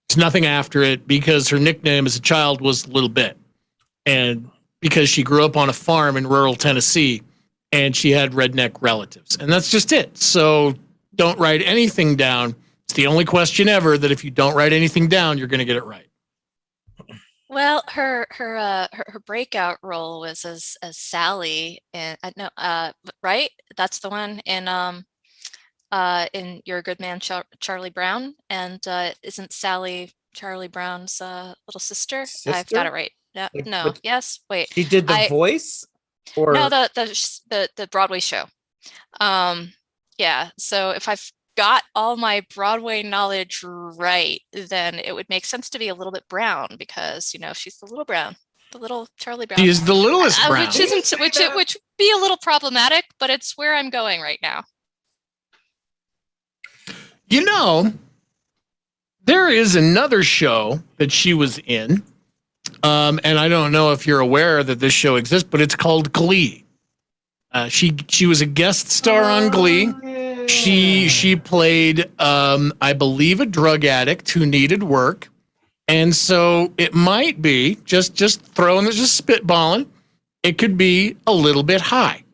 There's nothing after it because her nickname as a child was Little Bit. And because she grew up on a farm in rural Tennessee and she had redneck relatives. And that's just it. So don't write anything down. It's the only question ever that if you don't write anything down, you're going to get it right. Well, her breakout role was as Sally in right? That's the one in You're a Good Man, Charlie Brown, and isn't Sally Charlie Brown's little sister? I've got it right. No. Yes. Wait. She did the voice, or no, the Broadway show. Yeah. So if I've got all my Broadway knowledge right, then it would make sense to be a little bit brown because she's the little brown, the little Charlie Brown. She is the littlest brown, which would be a little problematic, but it's where I'm going right now. There is another show that she was in, and I don't know if you're aware that this show exists, but it's called Glee. She was a guest star on Glee. She played, I believe, a drug addict who needed work, and so it might be just spitballing. It could be a little bit high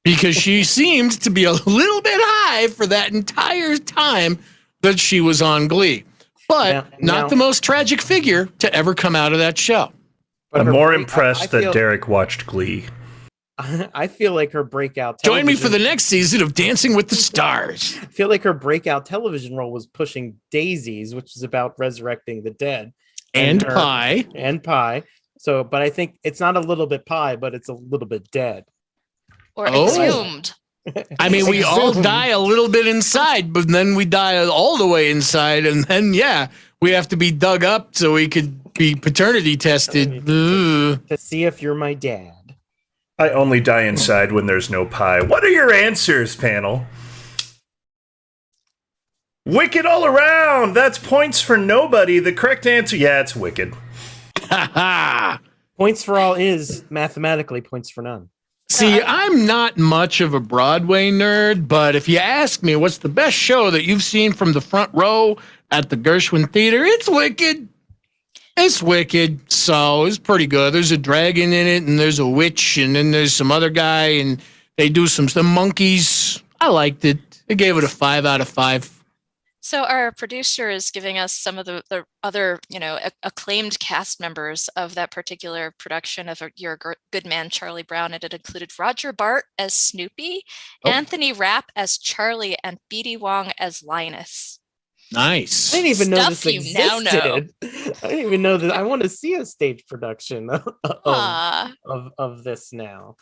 because she seemed to be a little bit high for that entire time that she was on Glee, but not the most tragic figure to ever come out of that show. I'm more impressed that Derek watched Glee. I feel like her breakout Join me for the next season of Dancing with the Stars. I feel like her breakout television role was Pushing Daisies, which is about resurrecting the dead. And Pie. So, but I think it's not a little bit pie, but it's a little bit dead. Or exhumed. I mean, we all die a little bit inside, but then we die all the way inside. And then, we have to be dug up so we could be paternity tested. To see if you're my dad. I only die inside when there's no pie. What are your answers, panel? Wicked all around. That's points for nobody. The correct answer, it's Wicked. Points for all is mathematically points for none. See, I'm not much of a Broadway nerd, but if you ask me what's the best show that you've seen from the front row at the Gershwin Theater, it's Wicked. It's Wicked, so it's pretty good. There's a dragon in it, and there's a witch, and then there's some other guy, and they do some monkeys. I liked it. I gave it a 5 out of 5. So our producer is giving us some of the other, acclaimed cast members of that particular production of You're a Good Man, Charlie Brown, and it included Roger Bart as Snoopy, Anthony Rapp as Charlie, and B.D. Wong as Linus. Nice. I didn't even know Stuff this you existed. now know. I didn't even know that. I want to see a stage production of this now.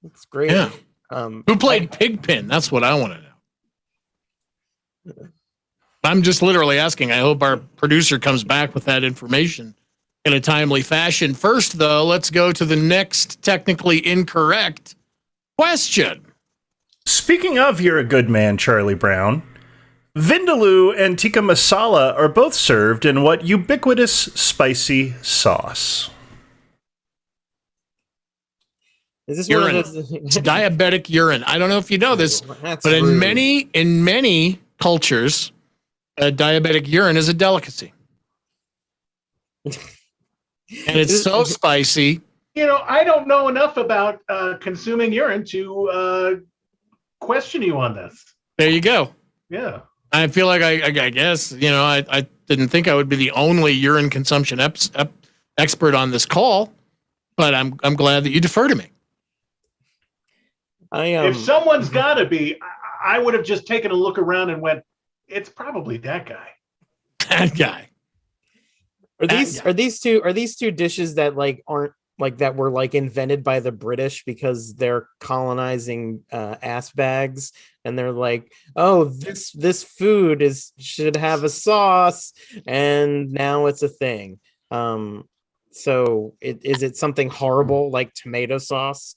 It's great. Yeah. Who played Pigpen? That's what I want to know. I'm just literally asking. I hope our producer comes back with that information in a timely fashion. First, though, let's go to the next technically incorrect question. Speaking of You're a Good Man, Charlie Brown, Vindaloo and Tikka Masala are both served in what ubiquitous spicy sauce? Is this urine? One of those? It's diabetic urine. I don't know if you know this, That's but rude. in many cultures, diabetic urine is a delicacy. And it's so spicy. I don't know enough about consuming urine to question you on this. There you go. Yeah. I feel like I guess, I didn't think I would be the only urine consumption expert on this call, but I'm glad that you defer to me. If someone's got to be, I would have just taken a look around and went, it's probably that guy. That guy. Are these two dishes that aren't that were invented by the British because they're colonizing ass bags, and they're like, oh, this food should have a sauce, and now it's a thing. So is it something horrible like tomato sauce?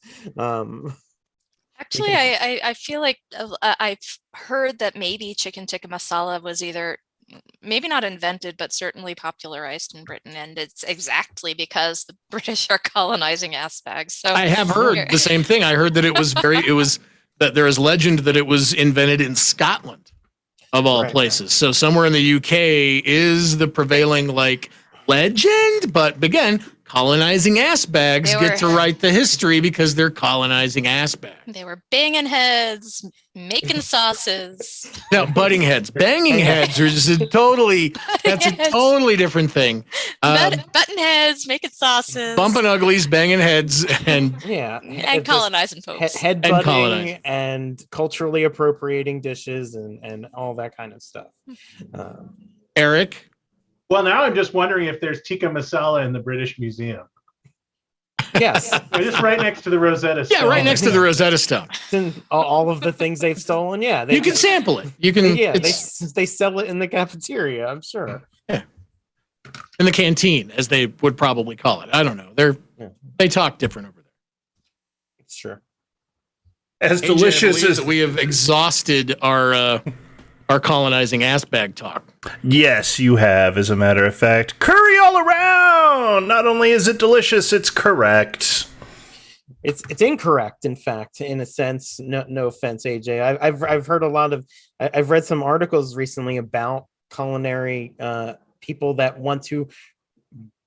Actually, I feel like I've heard that maybe chicken tikka masala was either maybe not invented, but certainly popularized in Britain, and it's exactly because the British are colonizing ass bags. So I have heard the same thing. I heard that it was that there is legend that it was invented in Scotland, of all places. So somewhere in the UK is the prevailing legend, but again, colonizing ass bags get to write the history because they're colonizing ass bags. They were banging heads, making sauces. No, butting heads. Banging heads are just a totally different thing. Button heads, making sauces. Bumping uglies, banging heads, and and colonizing folks. Head butting and culturally appropriating dishes and all that kind of stuff. Eric? Well, now I'm just wondering if there's tikka masala in the British Museum. Yes. Just right next to the Rosetta Stone. Yeah, right next to the Rosetta Stone. All of the things they've stolen, you can sample it. You can. Yeah, they sell it in the cafeteria, I'm sure. Yeah. In the canteen, as they would probably call it. I don't know. They talk different over there. It's true. As delicious as that we have exhausted our colonizing ass bag talk. Yes, you have, as a matter of fact. Curry all around! Not only is it delicious, it's correct. It's incorrect, in fact, in a sense. No offense, AJ. I've heard a lot of... I've read some articles recently about culinary people that want to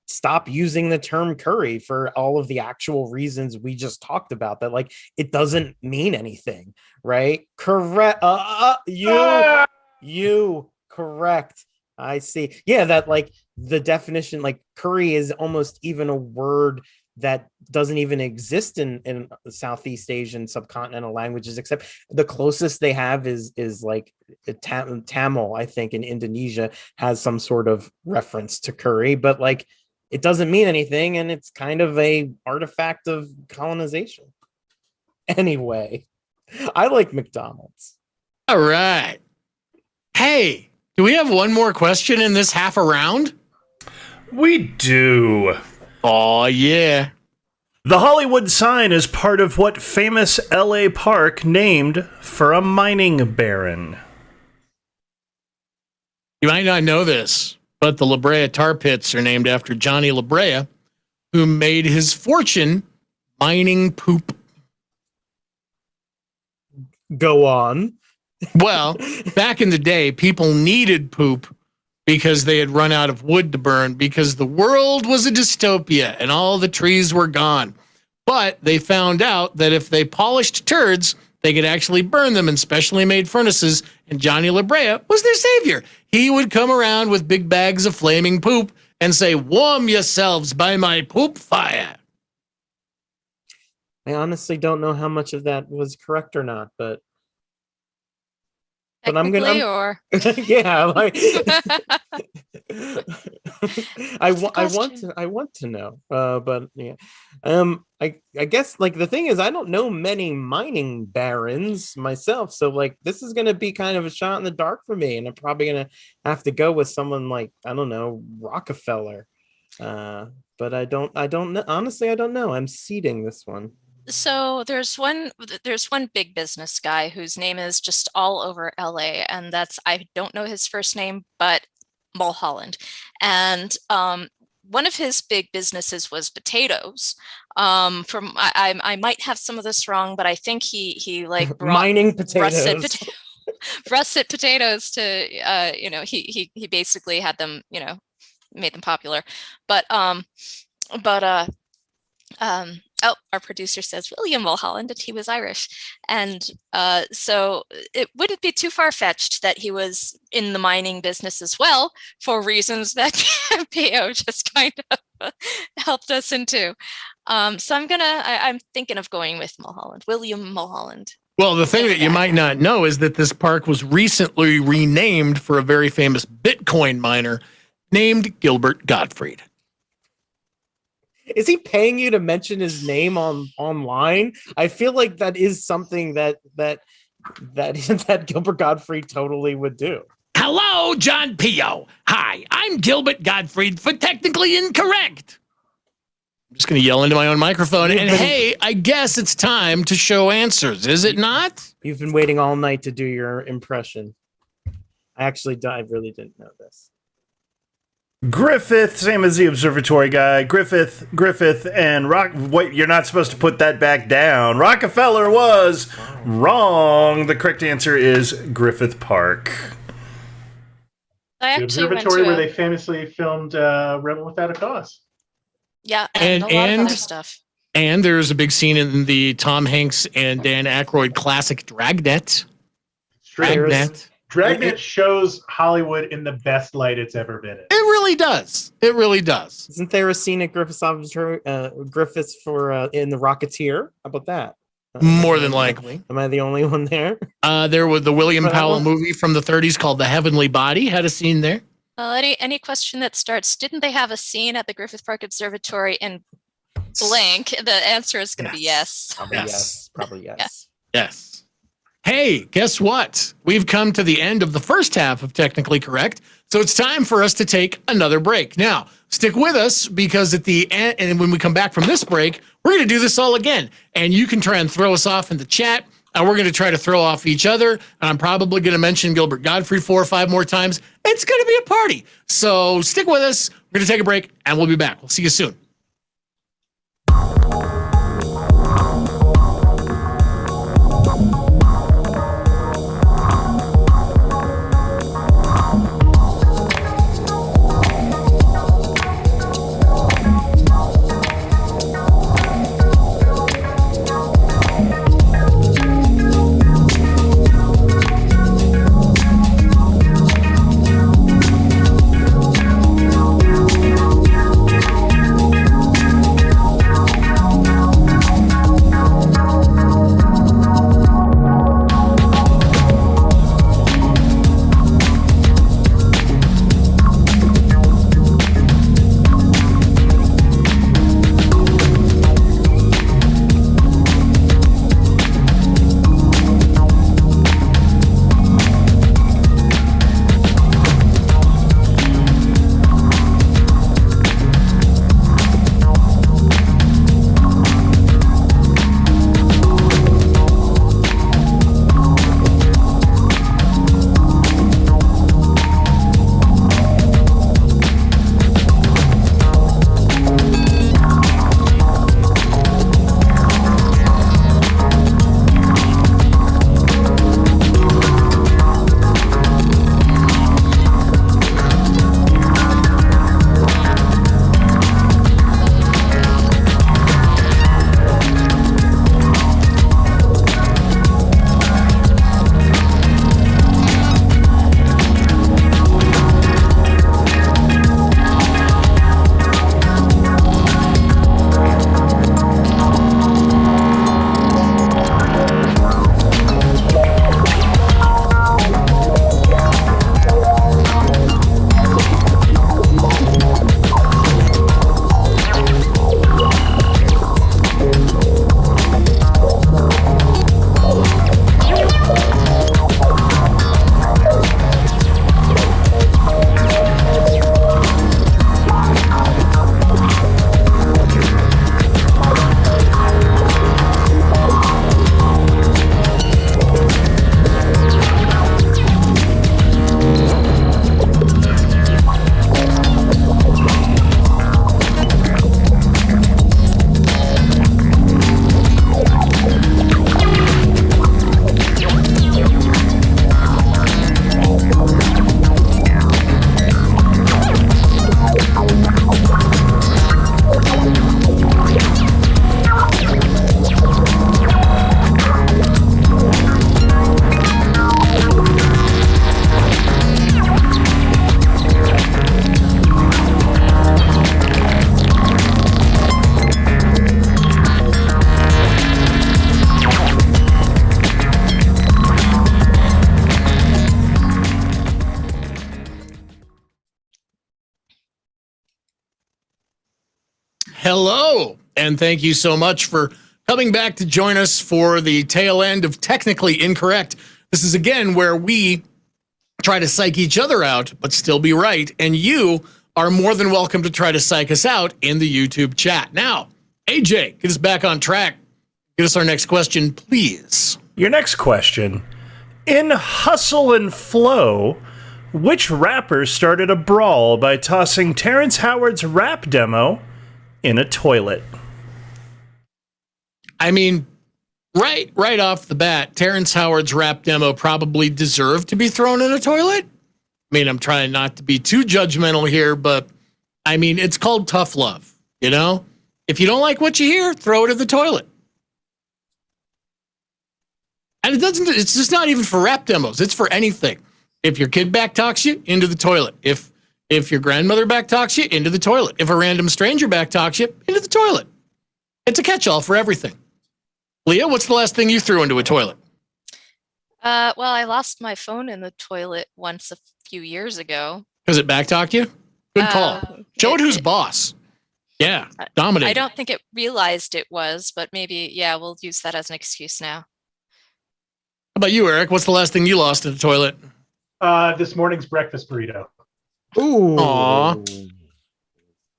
stop using the term curry for all of the actual reasons we just talked about, that it doesn't mean anything, right? Correct. You correct. I see. Yeah, that the definition, curry is almost even a word that doesn't even exist in Southeast Asian subcontinental languages, except the closest they have is Tamil, I think, in Indonesia has some sort of reference to curry, but it doesn't mean anything, and it's kind of a artifact of colonization. Anyway, I like McDonald's. All right. Hey, do we have one more question in this half a round? We do. Oh, yeah. The Hollywood sign is part of what famous LA park named for a mining baron? You might not know this, but the La Brea tar pits are named after Johnny La Brea, who made his fortune mining poop. Go on. Well, back in the day, people needed poop because they had run out of wood to burn because the world was a dystopia and all the trees were gone. But they found out that if they polished turds, they could actually burn them in specially made furnaces, and Johnny La Brea was their savior. He would come around with big bags of flaming poop and say, "Warm yourselves by my poop fire." I honestly don't know how much of that was correct or not, but I'm gonna yeah, I want to know, but yeah, I guess the thing is I don't know many mining barons myself, so this is gonna be kind of a shot in the dark for me, and I'm probably gonna have to go with someone I don't know, Rockefeller, but I don't know, honestly. I don't know. I'm seeding this one. So there's one big business guy whose name is just all over LA, and I don't know his first name, but Mulholland. And one of his big businesses was potatoes. I might have some of this wrong, but I think he brought mining potatoes. russet potatoes to, he basically had them, made them popular. But our producer says William Mulholland, and he was Irish. And so it wouldn't be too far-fetched that he was in the mining business as well, for reasons that Pio just kind of helped us into. So I'm thinking of going with Mulholland, William Mulholland. Well, the thing that you might not know is that this park was recently renamed for a very famous Bitcoin miner named Gilbert Godfried. Is he paying you to mention his name online? I feel like that is something that Gilbert Godfried totally would do. Hello, Jon Pio. Hi, I'm Gilbert Godfried for Technically Incorrect. I'm just going to yell into my own microphone. And hey, I guess it's time to show answers, is it not? You've been waiting all night to do your impression. I really didn't know this. Griffith, same as the observatory guy. Griffith, and Wait, you're not supposed to put that back down. Rockefeller was wrong. The correct answer is Griffith Park. The observatory where they famously filmed Rebel Without a Cause. Yeah, and a lot of other stuff. And there's a big scene in the Tom Hanks and Dan Aykroyd classic Dragnet. Dragnet shows Hollywood in the best light it's ever been in. It really does. It really does. Isn't there a scene at Griffith's Observatory, Griffiths in The Rocketeer? How about that? More than likely. Am I the only one there? There was the William Powell movie from the 30s called The Heavenly Body. Had a scene there. Any question that starts, didn't they have a scene at the Griffith Park Observatory in blank? The answer is going to be yes. Probably yes. Yes. Hey, guess what? We've come to the end of the first half of Technically Correct, so it's time for us to take another break. Now, stick with us, because at the end, and when we come back from this break, we're going to do this all again. And you can try and throw us off in the chat, and we're going to try to throw off each other. And I'm probably going to mention Gilbert Godfried 4 or 5 more times. It's going to be a party. So stick with us. We're going to take a break, and we'll be back. We'll see you soon. hello. And thank you so much for coming back to join us for the tail end of Technically Incorrect. This is, again, where we try to psych each other out, but still be right. And you are more than welcome to try to psych us out in the YouTube chat. Now, AJ, get us back on track. Give us our next question, please. Your next question. In Hustle and Flow, which rapper started a brawl by tossing Terrence Howard's rap demo in a toilet? I mean, right off the bat, Terrence Howard's rap demo probably deserved to be thrown in a toilet. I mean, I'm trying not to be too judgmental here, but I mean, it's called tough love, you know? If you don't like what you hear, throw it in the toilet. And it's just not even for rap demos. It's for anything. If your kid backtalks you, into the toilet. If your grandmother backtalks you, into the toilet. If a random stranger backtalks you, into the toilet. It's a catch-all for everything. Lea, what's the last thing you threw into a toilet? Well, I lost my phone in the toilet once a few years ago. Because it backtalked you? Good call. Show it who's boss. Yeah, dominate. I don't think it realized it was, but maybe, yeah, we'll use that as an excuse now. How about you, Eric? What's the last thing you lost in the toilet? This morning's breakfast burrito. Ooh. Aw.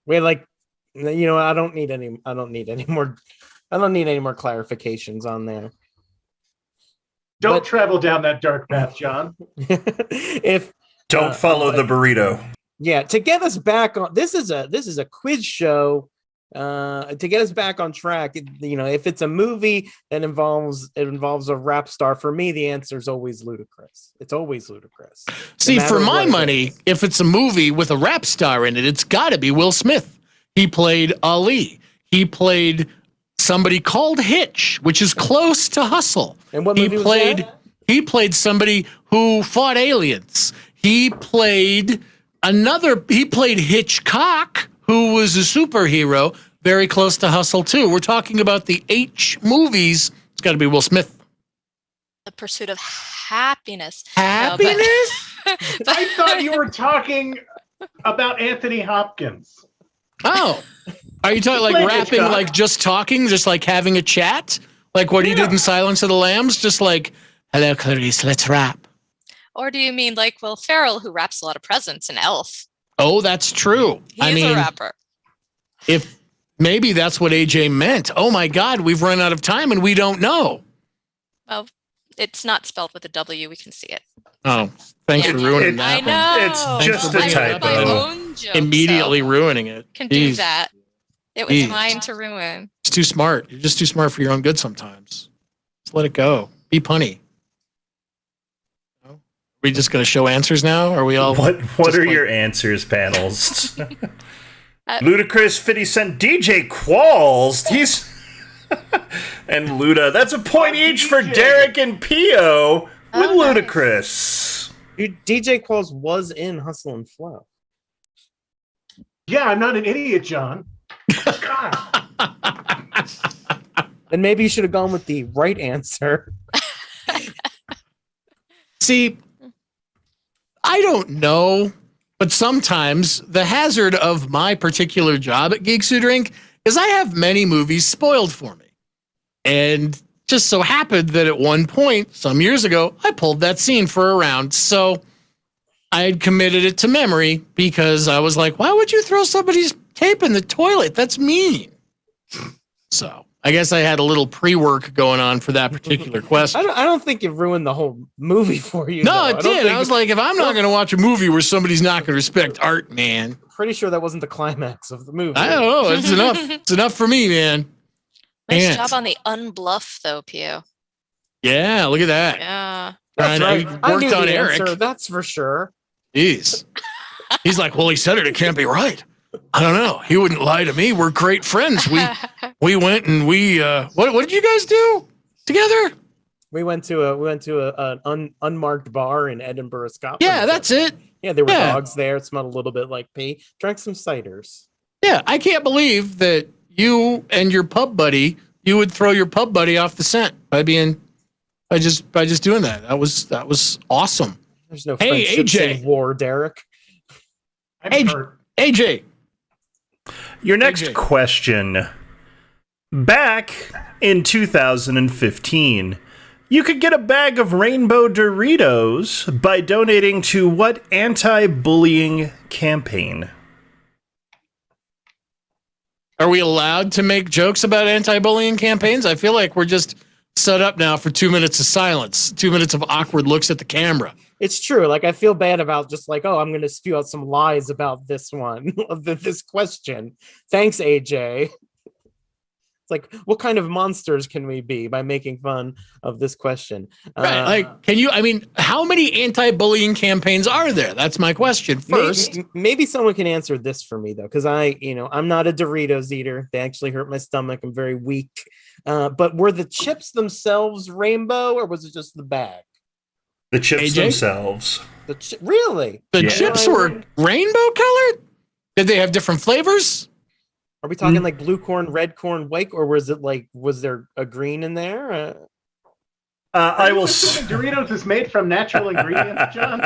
Wait, like, you know, I don't need any more clarifications on there. Don't travel down that dark path, John. Don't follow the burrito. Yeah, to get us back on, this is a quiz show. To get us back on track, you know, if it's a movie that involves a rap star, for me the answer is always Ludacris. It's always Ludacris. See, for my money, if it's a movie with a rap star in it, it's got to be Will Smith. He played Ali. He played somebody called Hitch, which is close to Hustle. And what movie was that? He played somebody who fought aliens. He played Hitchcock, who was a superhero, very close to Hustle too. We're talking about the H movies. It's got to be Will Smith. The Pursuit of Happiness. Happiness? No, I thought you were talking about Anthony Hopkins. Oh. Are you talking like rapping, Hitchcock. like just talking, just like having a chat? Like what he did in Silence of the Lambs? Just like, hello, Clarice, let's rap. Or do you mean like Will Ferrell, who raps a lot of presents in Elf? Oh, that's true. He's a rapper. If maybe that's what AJ meant. Oh my God, we've run out of time and we don't know. Well, it's not spelled with a W. We can see it. Oh, thanks for ruining that. I know. It's just a typo. Immediately ruining it. Can do that. It was mine to ruin. It's too smart. You're just too smart for your own good sometimes. Just let it go. Be punny. Are we just going to show answers now? Are we all? What are your answers, panels? Ludacris, 50 Cent, DJ Qualls. He's and Luda. That's a point each for Derek and Pio with Ludacris. Dude, DJ Qualls was in Hustle and Flow. Yeah, I'm not an idiot, John. God. Then maybe you should have gone with the right answer. See, I don't know, but sometimes the hazard of my particular job at Geeks Who Drink is I have many movies spoiled for me. And just so happened that at one point, some years ago, I pulled that scene for a round. So I had committed it to memory because I was like, why would you throw somebody's tape in the toilet? That's mean. So I guess I had a little pre-work going on for that particular question. I don't think it ruined the whole movie for you. No, it did. I was like, if I'm not going to watch a movie where somebody's not going to respect art, man. Pretty sure that wasn't the climax of the movie. I don't know. It's enough. It's enough for me, man. Nice job on the unbluff, though, Pio. Yeah, look at that. Yeah. That's right. I worked on Eric. Answer, that's for sure. Jeez. He's like, well, he said it. It can't be right. I don't know. He wouldn't lie to me. We're great friends. We went and we what did you guys do together? We went to an unmarked bar in Edinburgh, Scotland. Yeah, that's it. Yeah, there were dogs there. It smelled a little bit like pee. Drank some ciders. Yeah, I can't believe that you and your pub buddy, you would throw your pub buddy off the scent by just doing that. That was awesome. There's no friendships in war, Derek. I'm hurt. AJ. Your next question. Back in 2015, you could get a bag of rainbow Doritos by donating to what anti-bullying campaign? Are we allowed to make jokes about anti-bullying campaigns? I feel like we're just set up now for 2 minutes of silence, 2 minutes of awkward looks at the camera. It's true. Like, I feel bad about just like, oh, I'm going to spew out some lies about this one, this question. Thanks, AJ. It's like, what kind of monsters can we be by making fun of this question? Right. How many anti-bullying campaigns are there? That's my question first. Maybe someone can answer this for me, though, because I'm not a Doritos eater. They actually hurt my stomach. I'm very weak. But were the chips themselves rainbow, or was it just the bag? The chips themselves. Really? The chips were rainbow colored? Did they have different flavors? Are we talking like blue corn, red corn, white, or was there a green in there? I will. Doritos is made from natural ingredients, John.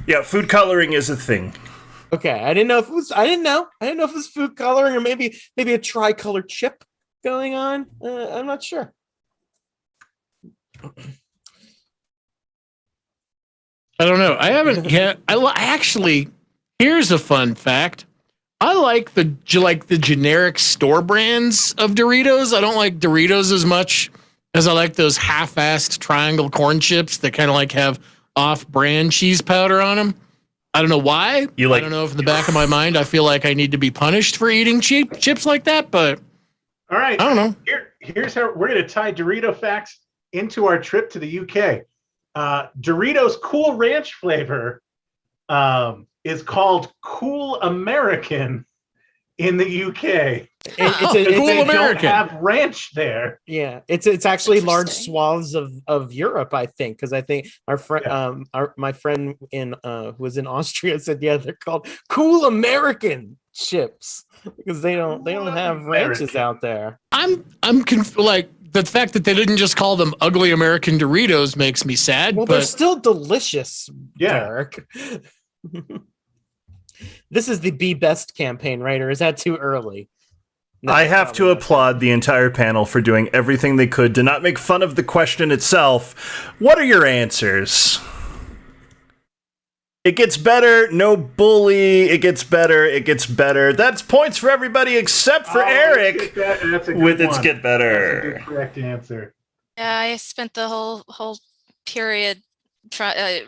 Yeah, food coloring is a thing. Okay, I didn't know if it was food coloring or maybe a tricolor chip going on. I'm not sure. I don't know. I haven't yet. Here's a fun fact. I like the generic store brands of Doritos. I don't like Doritos as much as I like those half-assed triangle corn chips that kind of like have off-brand cheese powder on them. I don't know why. I don't know if in the back of my mind I feel like I need to be punished for eating cheap chips like that, but all right. I don't know. Here's how we're going to tie Dorito facts into our trip to the UK. Doritos Cool Ranch flavor is called Cool American in the UK. It's Cool American. Don't have ranch there. Yeah, it's actually large swaths of Europe, I think, because I think our friend, my friend who was in Austria said, yeah, they're called Cool American chips because they don't have ranches out there. I'm like the fact that they didn't just call them ugly American Doritos makes me sad. Well, they're still delicious, Derek. This is the Be Best campaign, right? Or is that too early? No, I have to applaud the entire panel for doing everything they could to not make fun of the question itself. What are your answers? It gets better, no bully. It gets better, it gets better. That's points for everybody except for Eric with its get better. That's a good correct answer. Yeah, I spent the whole period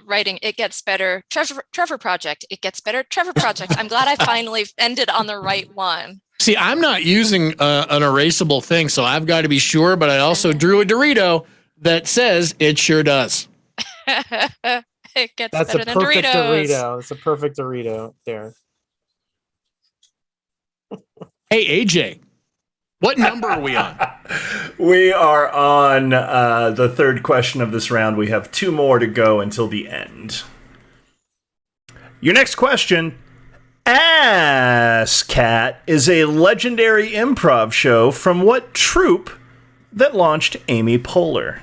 writing "It Gets Better." Trevor Project. It gets better. Trevor Project. I'm glad I finally ended on the right one. See, I'm not using an erasable thing, so I've got to be sure. But I also drew a Dorito that says it sure does. It gets better than Doritos. Dorito. It's a perfect Dorito there. Hey, AJ, what number are we on? We are on the third question of this round. We have 2 more to go until the end. Your next question. Ass Cat is a legendary improv show from what troupe that launched Amy Poehler?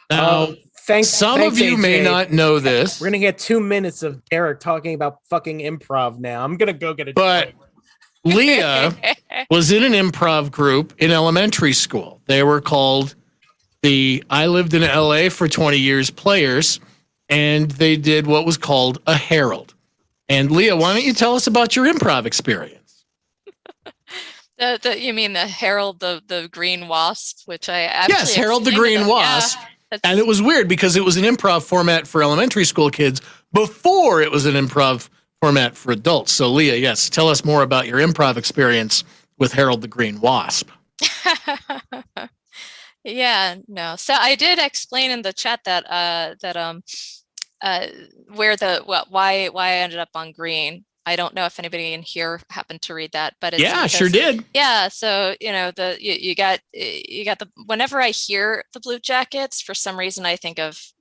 Now, thanks, of you AJ. May not know this. We're going to get 2 minutes of Derek talking about fucking improv now. I'm going to go get a But Lea was in an improv group in elementary school. They were called the I Lived in LA for 20 Years Players, and they did what was called a Herald. And Lea, why don't you tell us about your improv experience? You mean the Harold the Green Wasp, which I actually yes, Harold the Green Wasp. Yeah, and it was weird because it was an improv format for elementary school kids before it was an improv format for adults. So Lea, yes, tell us more about your improv experience with Harold the Green Wasp. Yeah, no. So I did explain in the chat that why I ended up on green. I don't know if anybody in here happened to read that, but it's because, sure did. Yeah, so you got the whenever I hear the Blue Jackets, for some reason I think of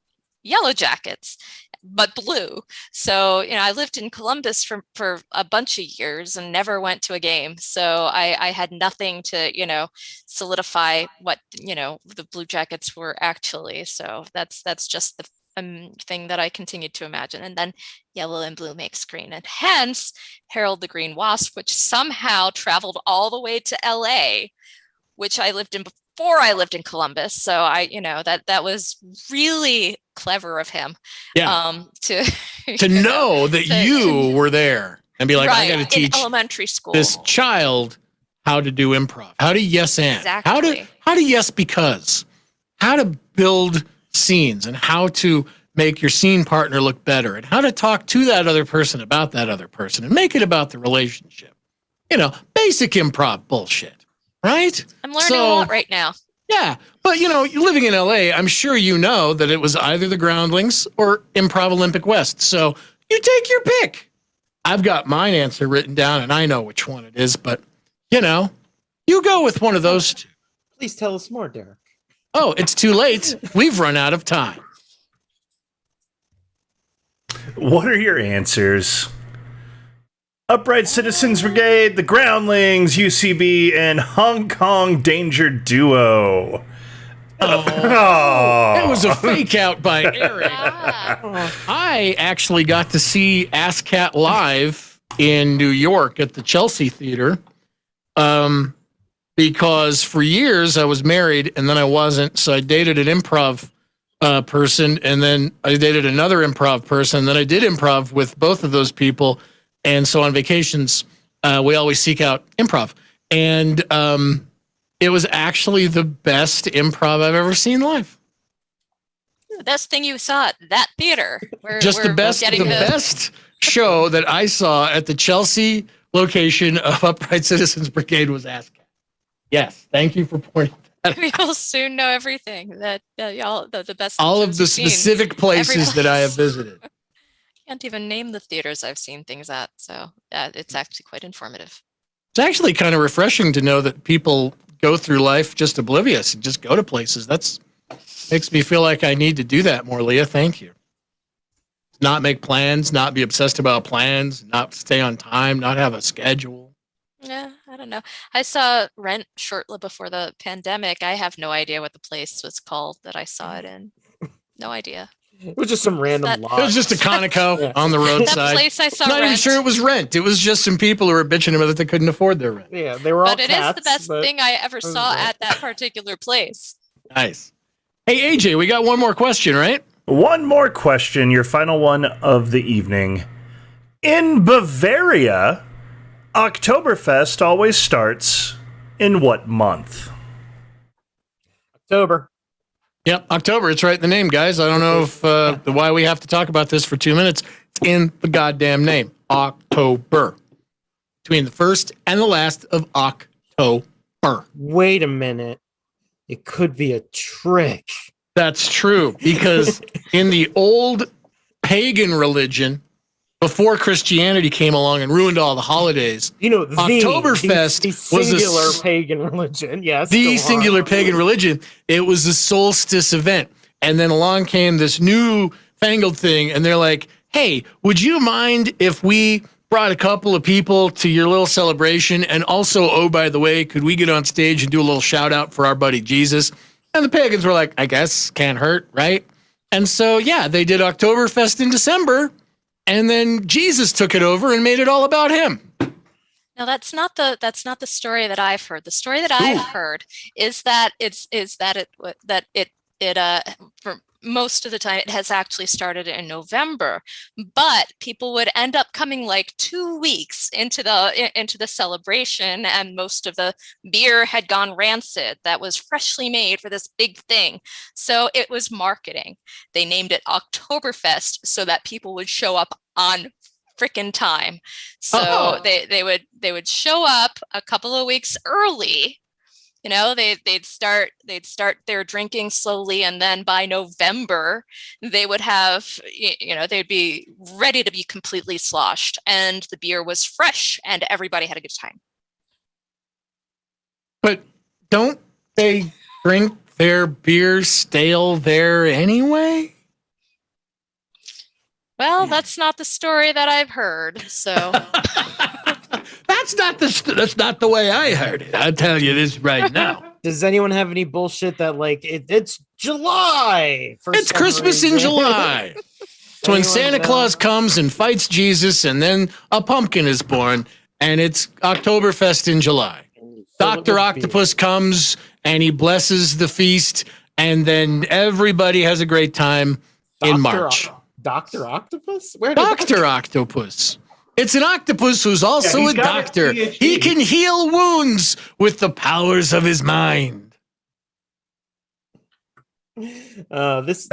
Yellow Jackets, but blue. So I lived in Columbus for a bunch of years and never went to a game. So I had nothing to solidify what the Blue Jackets were actually. So that's just thing that I continued to imagine. And then yellow and blue makes green, and hence Harold the Green Wasp, which somehow traveled all the way to LA, which I lived in before I lived in Columbus. So that was really clever of him. Yeah. To know that you were there and be like, I got to teach elementary school this child how to do improv, how to yes and, exactly. how to yes because, how to build scenes, and how to make your scene partner look better, and how to talk to that other person about that other person and make it about the relationship. Basic improv bullshit, right? I'm learning a lot right now. Yeah, but you're living in LA, I'm sure you know that it was either the Groundlings or Improv Olympic West. So you take your pick. I've got mine answer written down, and I know which one it is, but you go with one of those two. Please tell us more, Derek. Oh, it's too late. We've run out of time. What are your answers? Upright Citizens Brigade, the Groundlings, UCB, and Hong Kong Danger Duo. Oh, it was a fake out by Eric. I actually got to see ASSCAT live in New York at the Chelsea Theater, because for years I was married and then I wasn't. So I dated an improv person, and then I dated another improv person. And then I did improv with both of those people. And so on vacations, we always seek out improv. And it was actually the best improv I've ever seen live. The best thing you saw at that theater. The best show that I saw at the Chelsea location of Upright Citizens Brigade was ASSCAT. Yes, thank you for pointing that out. We'll soon know everything that y'all the best. All of the specific places that I have visited. Can't even name the theaters I've seen things at, so it's actually quite informative. It's actually kind of refreshing to know that people go through life just oblivious and just go to places. That's makes me feel like I need to do that more, Lea. Thank you. Not make plans, not be obsessed about plans, not stay on time, not have a schedule. Yeah, I don't know. I saw Rent shortly before the pandemic. I have no idea what the place was called that I saw it in. No idea. It was just some random lot. It was just a Conoco on the roadside. That place I saw. I'm not even sure it was Rent. It was just some people who were bitching about that they couldn't afford their rent. Yeah, they were all But it is the best thing I ever saw at that particular place. Nice. Hey, AJ, we got one more question, right? One more question, your final one of the evening. In Bavaria, Oktoberfest always starts in what month? October. Yep, October. It's right in the name, guys. I don't know if why we have to talk about this for 2 minutes. It's in the goddamn name. October. Between the first and the last of October. Wait a minute. It could be a trick. That's true, because in the old pagan religion, before Christianity came along and ruined all the holidays, Oktoberfest was a singular pagan religion. Yes, the singular pagan religion. It was a solstice event, and then along came this new fangled thing, and they're like, "Hey, would you mind if we brought a couple of people to your little celebration? And also, oh, by the way, could we get on stage and do a little shout out for our buddy Jesus?" And the pagans were like, "I guess, can't hurt, right?" And so, yeah, they did Oktoberfest in December. And then Jesus took it over and made it all about him. No, that's not the story that I've heard. The story that I've heard is that for most of the time it has actually started in November, but people would end up coming like 2 weeks into the celebration, and most of the beer had gone rancid that was freshly made for this big thing. So it was marketing. They named it Oktoberfest so that people would show up on frickin' time. So they would show up a couple of weeks early. You know, they'd start their drinking slowly, and then by November they would have, they'd be ready to be completely sloshed, and the beer was fresh, and everybody had a good time. But don't they drink their beer stale there anyway? Well, that's not the story that I've heard. So that's not the way I heard it. I'll tell you this right now. Does anyone have any bullshit that like it's July. It's Christmas in July. It's when Santa Claus comes and fights Jesus, and then a pumpkin is born, and it's Oktoberfest in July. Dr. Octopus comes and he blesses the feast, and then everybody has a great time in March. Dr. Octopus? Dr. Octopus. It's an octopus who's also a doctor. He can heal wounds with the powers of his mind. This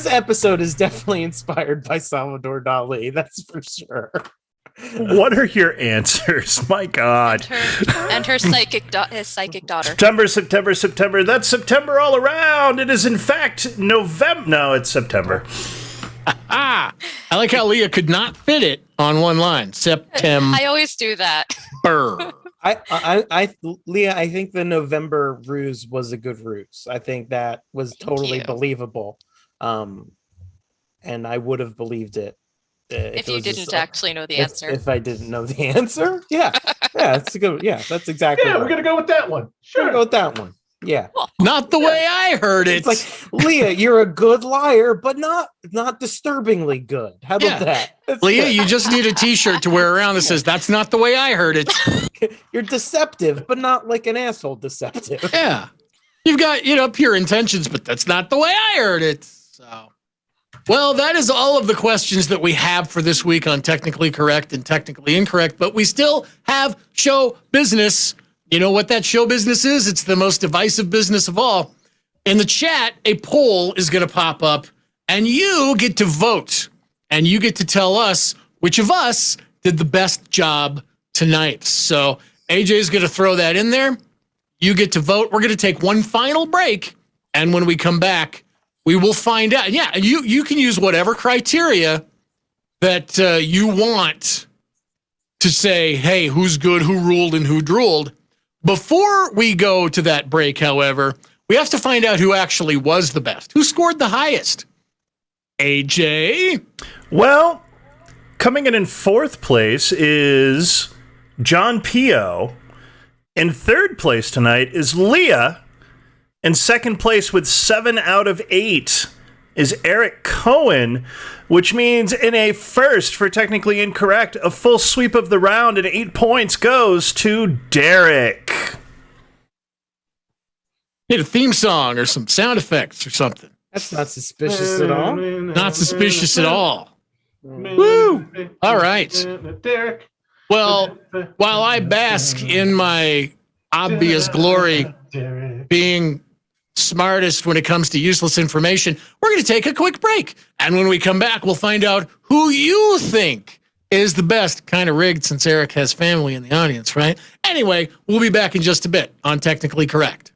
episode is definitely inspired by Salvador Dali. That's for sure. What are your answers? My God. And her psychic daughter. September. That's September all around. It is, in fact, November. No, it's September. I like how Leah could not fit it on one line. September. I always do that. Leah, I think the November ruse was a good ruse. I think that was totally believable. And I would have believed it. If you didn't actually know the answer. If I didn't know the answer? Yeah. Yeah, that's a good. Yeah, that's exactly. Yeah, right. We're going to go with that one. Sure. We're going to go with that one. Yeah. Not the way I heard it. It's like, Leah, you're a good liar, but not disturbingly good. How about that? Leah, you just need a t-shirt to wear around that says, that's not the way I heard it. You're deceptive, but not like an asshole deceptive. Yeah. You've got, pure intentions, but that's not the way I heard it. So, well, that is all of the questions that we have for this week on Technically Correct and Technically Incorrect, but we still have show business. You know what that show business is? It's the most divisive business of all. In the chat, a poll is going to pop up, and you get to vote, and you get to tell us which of us did the best job tonight. So AJ is going to throw that in there. You get to vote. We're going to take one final break, and when we come back, we will find out. Yeah, you can use whatever criteria that you want to say, hey, who's good, who ruled, and who drooled. Before we go to that break, however, we have to find out who actually was the best. Who scored the highest? AJ? Well, coming in fourth place is Jon Pio. In third place tonight is Leah. In second place with 7 out of 8 is Eric Kohen, which means in a first for Technically Incorrect, a full sweep of the round and 8 points goes to Derek. Need a theme song or some sound effects or something. That's not suspicious at all. Not suspicious at all. Woo! All right. Derek. Well, while I bask in my obvious glory being smartest when it comes to useless information, we're going to take a quick break. And when we come back, we'll find out who you think is the best. Kind of rigged since Eric has family in the audience, right? Anyway, we'll be back in just a bit on Technically Correct.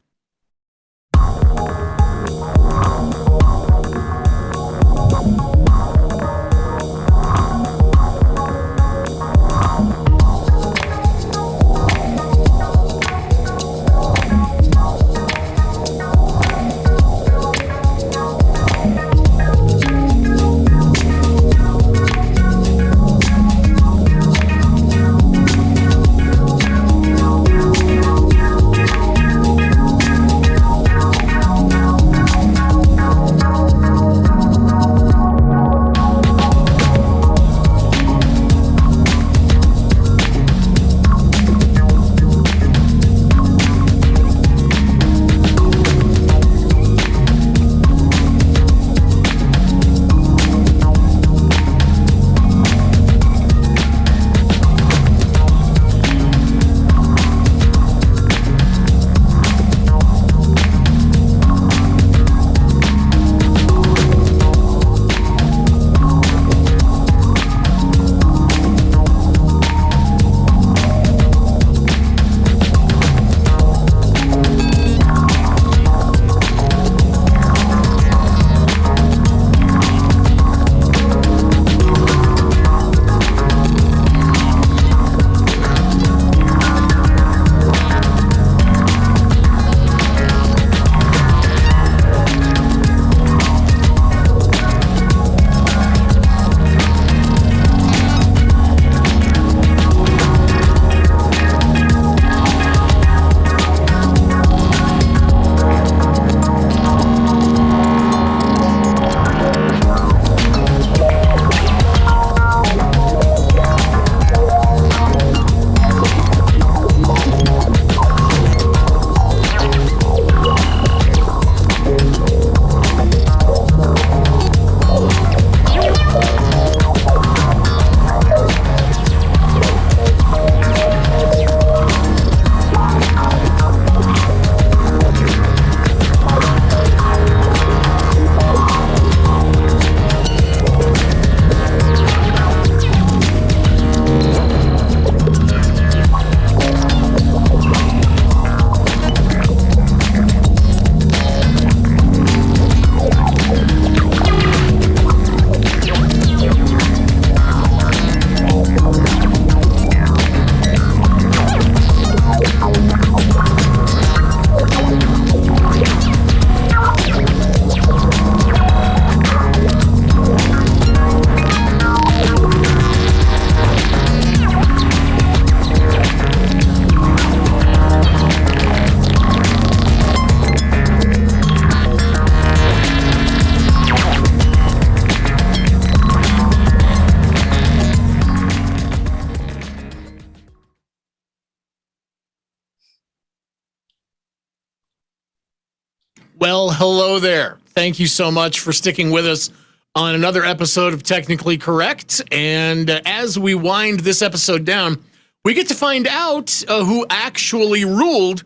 Well, hello there. Thank you so much for sticking with us on another episode of Technically Correct. And as we wind this episode down, we get to find out who actually ruled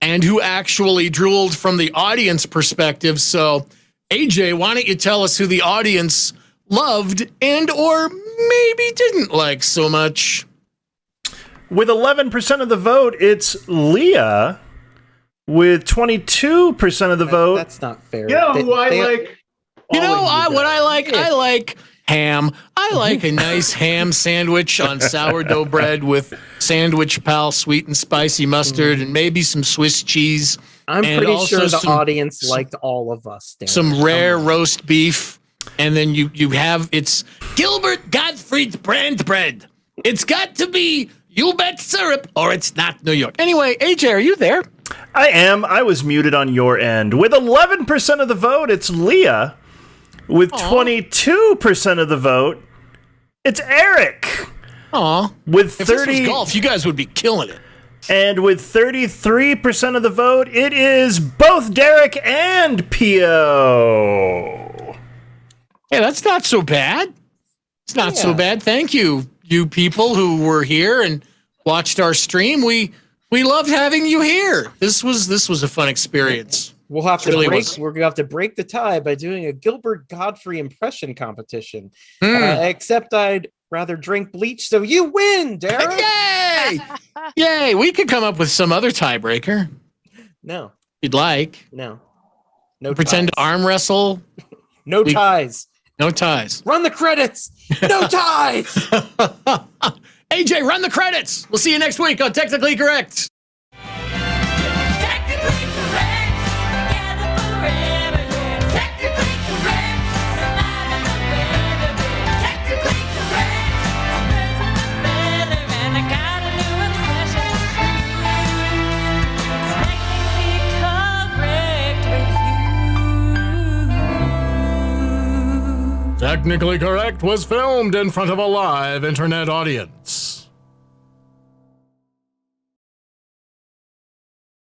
and who actually drooled from the audience perspective. So, AJ, why don't you tell us who the audience loved and or maybe didn't like so much? With 11% of the vote, it's Lea. With 22% of the vote, that's not fair. I like. What I like? I like ham. I like a nice ham sandwich on sourdough bread with Sandwich Pal sweet and spicy mustard and maybe some Swiss cheese. I'm pretty sure the audience liked all of us. Darren. Some rare roast beef. And then you have, it's Gilbert Godfried brand bread. It's got to be Gilbert syrup or it's not New York. Anyway, AJ, are you there? I am. I was muted on your end. With 11% of the vote, it's Lea. With 22% of the vote, it's Eric. Aw. With if this was golf, you guys would be killing it. And with 33% of the vote, it is both Derek and Pio. Yeah, that's not so bad. It's not so bad. Thank you, you people who were here and watched our stream. We loved having you here. This was a fun experience. We'll have to we're gonna have to break the tie by doing a Gilbert Godfrey impression competition. Except I'd rather drink bleach, so you win, Derek. Yay! Yay! We could come up with some other tiebreaker. No. You'd like. No. Pretend to arm wrestle. No ties. No ties. Run the credits. No ties. AJ, run the credits. We'll see you next week on Technically Correct. Technically correct, together forever. Technically correct, technically correct, birds of a feather, and I got a new obsession with you. Technically correct with you. Technically Correct was filmed in front of a live internet audience.